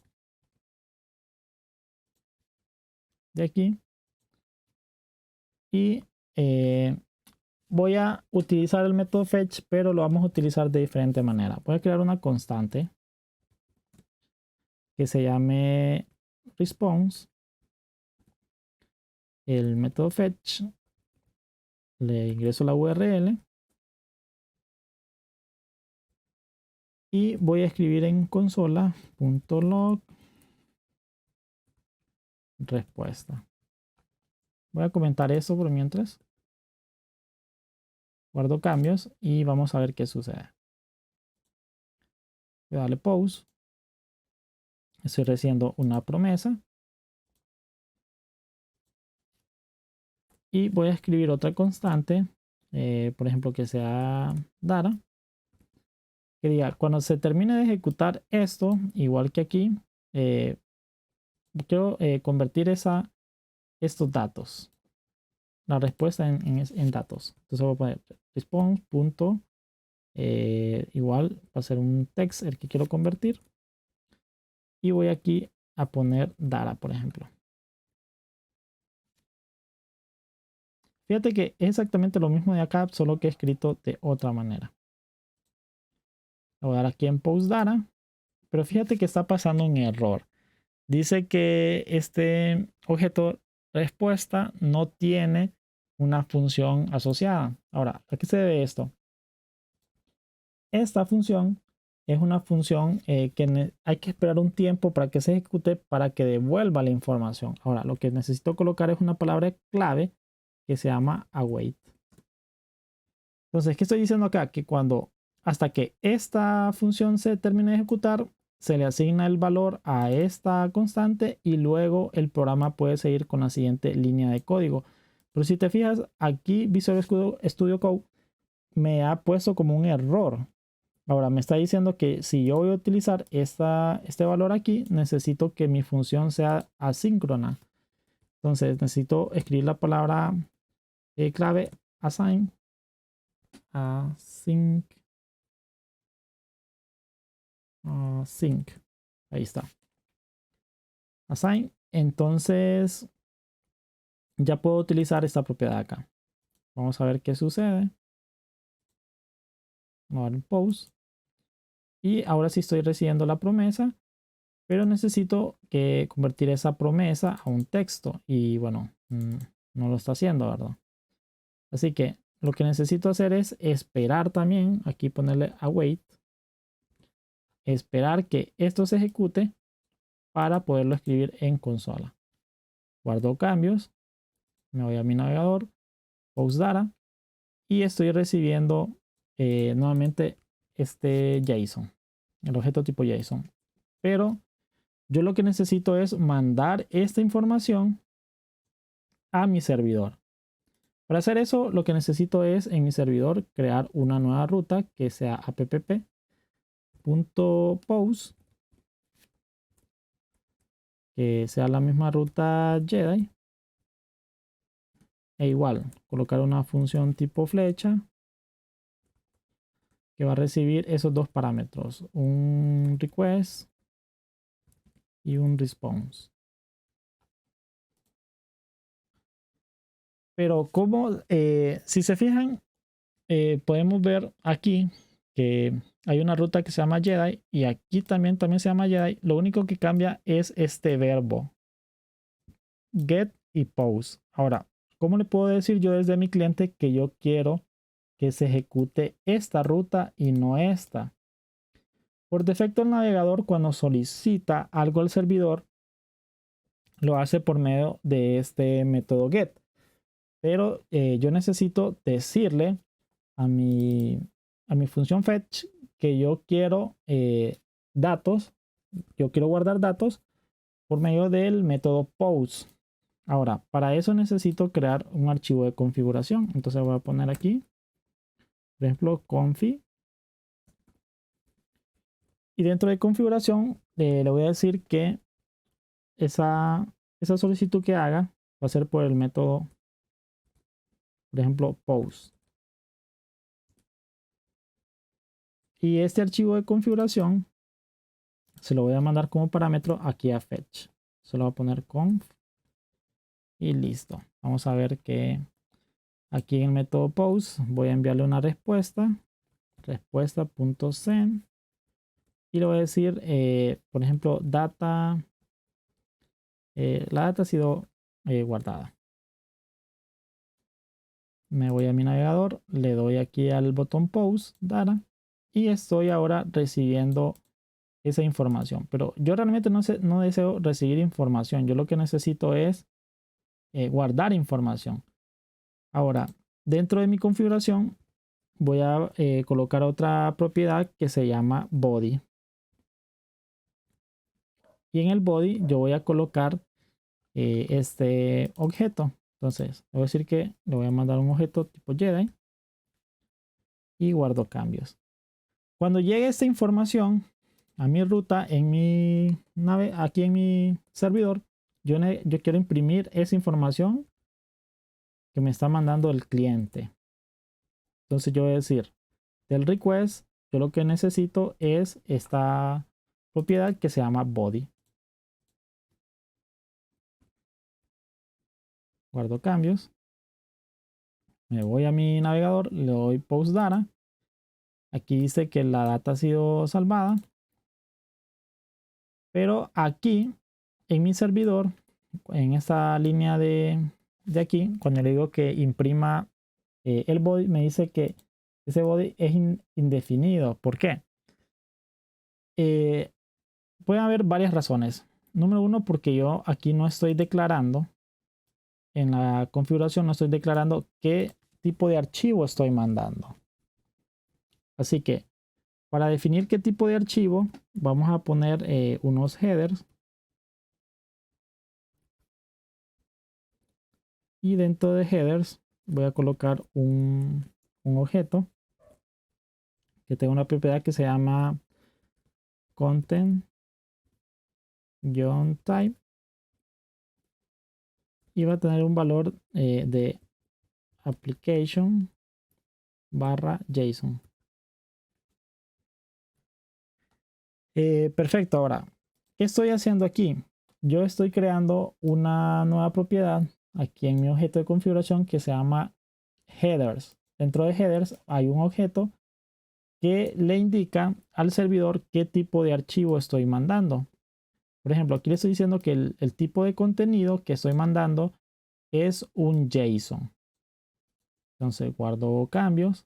de aquí. Y voy a utilizar el método fetch, pero lo vamos a utilizar de diferente manera. Voy a crear una constante que se llame response. El método fetch, le ingreso la URL y voy a escribir en consola.log respuesta. Voy a comentar eso por mientras. Guardo cambios y vamos a ver qué sucede. Voy a darle pause. Estoy recibiendo una promesa. Y voy a escribir otra constante, por ejemplo, que sea data. Que diga, cuando se termine de ejecutar esto, igual que aquí, quiero convertir estos datos, la respuesta en datos. Entonces voy a poner response. Igual va a ser un text el que quiero convertir. Y voy aquí a poner data, por ejemplo. Fíjate que es exactamente lo mismo de acá, solo que escrito de otra manera. Le voy a dar aquí en post data, pero fíjate que está pasando un error. Dice que este objeto respuesta no tiene una función asociada. Ahora, ¿a qué se debe esto? Esta función es una función que hay que esperar un tiempo para que se ejecute para que devuelva la información. Ahora, lo que necesito colocar es una palabra clave que se llama await. Entonces, ¿qué estoy diciendo acá? Que hasta que esta función se termine de ejecutar, se le asigna el valor a esta constante y luego el programa puede seguir con la siguiente línea de código. Pero si te fijas, aquí Visual Studio Code me ha puesto como un error. Ahora me está diciendo que si yo voy a utilizar este valor aquí, necesito que mi función sea asíncrona. Entonces necesito escribir la palabra clave async. Sync. Ahí está. Assign. Entonces ya puedo utilizar esta propiedad acá. Vamos a ver qué sucede. Vamos a dar un pause. Y ahora sí estoy recibiendo la promesa, pero necesito que convertir esa promesa a un texto. Y bueno, no lo está haciendo, ¿verdad? Así que lo que necesito hacer es esperar también. Aquí ponerle await. Esperar que esto se ejecute para poderlo escribir en consola. Guardo cambios. Me voy a mi navegador. Post data. Y estoy recibiendo nuevamente este JSON, el objeto tipo JSON. Pero yo lo que necesito es mandar esta información a mi servidor. Para hacer eso, lo que necesito es en mi servidor crear una nueva ruta que sea app.post, que sea la misma ruta Jedi. E igual, colocar una función tipo flecha que va a recibir esos dos parámetros, un request y un response. Pero como, si se fijan, podemos ver aquí que hay una ruta que se llama Jedi y aquí también se llama Jedi. Lo único que cambia es este verbo, get y post. Ahora, ¿cómo le puedo decir yo desde mi cliente que yo quiero que se ejecute esta ruta y no esta? Por defecto el navegador cuando solicita algo al servidor lo hace por medio de este método get. Pero yo necesito decirle a mi función fetch que yo quiero datos, yo quiero guardar datos por medio del método post. Ahora, para eso necesito crear un archivo de configuración. Entonces voy a poner aquí, por ejemplo, confi. Y dentro de configuración le voy a decir que esa solicitud que haga va a ser por el método, por ejemplo, post. Y este archivo de configuración se lo voy a mandar como parámetro aquí a fetch. Se lo voy a poner conf y listo. Vamos a ver que aquí en el método post voy a enviarle una respuesta. Respuesta.send. Y le voy a decir, por ejemplo, data. La data ha sido guardada. Me voy a mi navegador, le doy aquí al botón post data y estoy ahora recibiendo esa información. Pero yo realmente no deseo recibir información. Yo lo que necesito es guardar información. Ahora, dentro de mi configuración voy a colocar otra propiedad que se llama body. Y en el body yo voy a colocar este objeto. Entonces, voy a decir que le voy a mandar un objeto tipo Jedi y guardo cambios. Cuando llegue esta información a mi ruta en mi nave, aquí en mi servidor, yo quiero imprimir esa información que me está mandando el cliente. Entonces yo voy a decir del request, yo lo que necesito es esta propiedad que se llama body. Guardo cambios. Me voy a mi navegador, le doy post data. Aquí dice que la data ha sido salvada. Pero aquí en mi servidor, en esta línea de aquí, cuando le digo que imprima el body, me dice que ese body es indefinido. ¿Por qué? Pueden haber varias razones. Número uno, porque yo aquí no estoy declarando, en la configuración no estoy declarando qué tipo de archivo estoy mandando. Así que para definir qué tipo de archivo, vamos a poner unos headers. Y dentro de headers voy a colocar un objeto que tenga una propiedad que se llama content-type y va a tener un valor de application /json. Perfecto. Ahora, ¿qué estoy haciendo aquí? Yo estoy creando una nueva propiedad aquí en mi objeto de configuración que se llama headers. Dentro de headers hay un objeto que le indica al servidor qué tipo de archivo estoy mandando. Por ejemplo, aquí le estoy diciendo que el tipo de contenido que estoy mandando es un JSON. Entonces guardo cambios.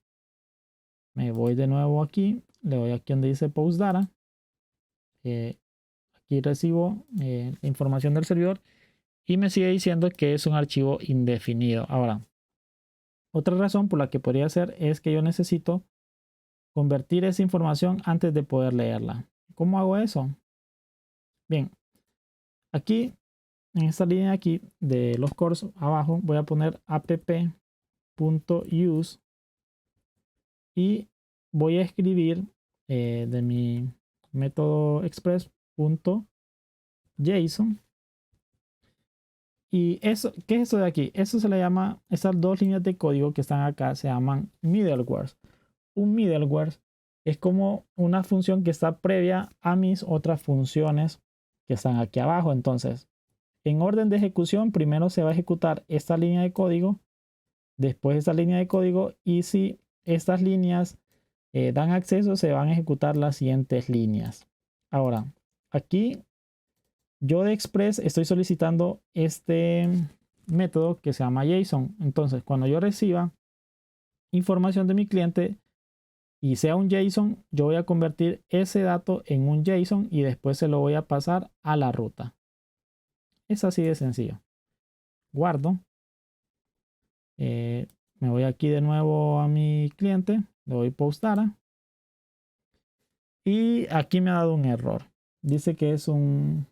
Me voy de nuevo aquí. Le doy aquí donde dice post data. Aquí recibo la información del servidor y me sigue diciendo que es un archivo indefinido. Ahora, otra razón por la que podría ser es que yo necesito convertir esa información antes de poder leerla. ¿Cómo hago eso? Bien, aquí en esta línea aquí de los cores abajo voy a poner app.use y voy a escribir de mi método express.json. Y eso, ¿qué es eso de aquí? Eso se le llama, estas dos líneas de código que están acá se llaman middlewares. Un middleware es como una función que está previa a mis otras funciones que están aquí abajo. Entonces, en orden de ejecución, primero se va a ejecutar esta línea de código, después esta línea de código, y si estas líneas dan acceso, se van a ejecutar las siguientes líneas. Ahora, aquí yo de Express estoy solicitando este método que se llama JSON. Entonces, cuando yo reciba información de mi cliente y sea un JSON, yo voy a convertir ese dato en un JSON y después se lo voy a pasar a la ruta. Es así de sencillo. Guardo. Me voy aquí de nuevo a mi cliente. Le doy post data. Y aquí me ha dado un error. Dice que es un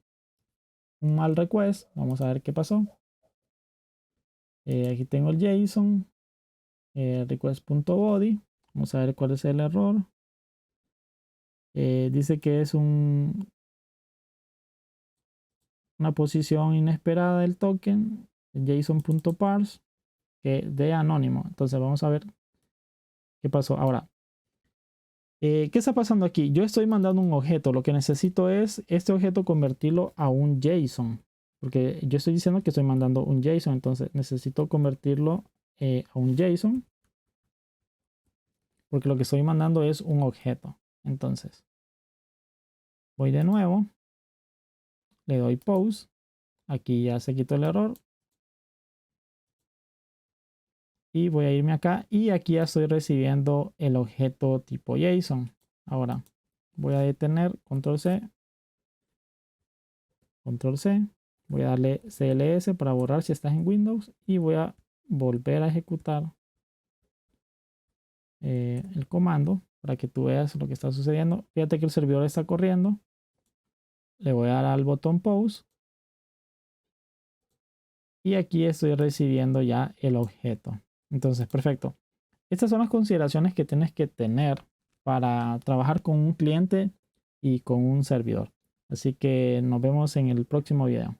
mal request. Vamos a ver qué pasó. Aquí tengo el JSON. Request.body. Vamos a ver cuál es el error. Dice que es una posición inesperada del token. JSON.parse. Que de anónimo. Entonces vamos a ver qué pasó. Ahora, ¿Qué está pasando aquí? Yo estoy mandando un objeto. Lo que necesito es este objeto convertirlo a un JSON. Porque yo estoy diciendo que estoy mandando un JSON. Entonces necesito convertirlo a un JSON. Porque lo que estoy mandando es un objeto. Entonces voy de nuevo. Le doy pause. Aquí ya se quitó el error. Y voy a irme acá. Y aquí ya estoy recibiendo el objeto tipo JSON. Ahora voy a detener. Control C. Control C. Voy a darle CLS para borrar si estás en Windows. Y voy a volver a ejecutar el comando para que tú veas lo que está sucediendo. Fíjate que el servidor está corriendo. Le voy a dar al botón pause. Y aquí estoy recibiendo ya el objeto. Entonces, perfecto. Estas son las consideraciones que tienes que tener para trabajar con un cliente y con un servidor. Así que nos vemos en el próximo video.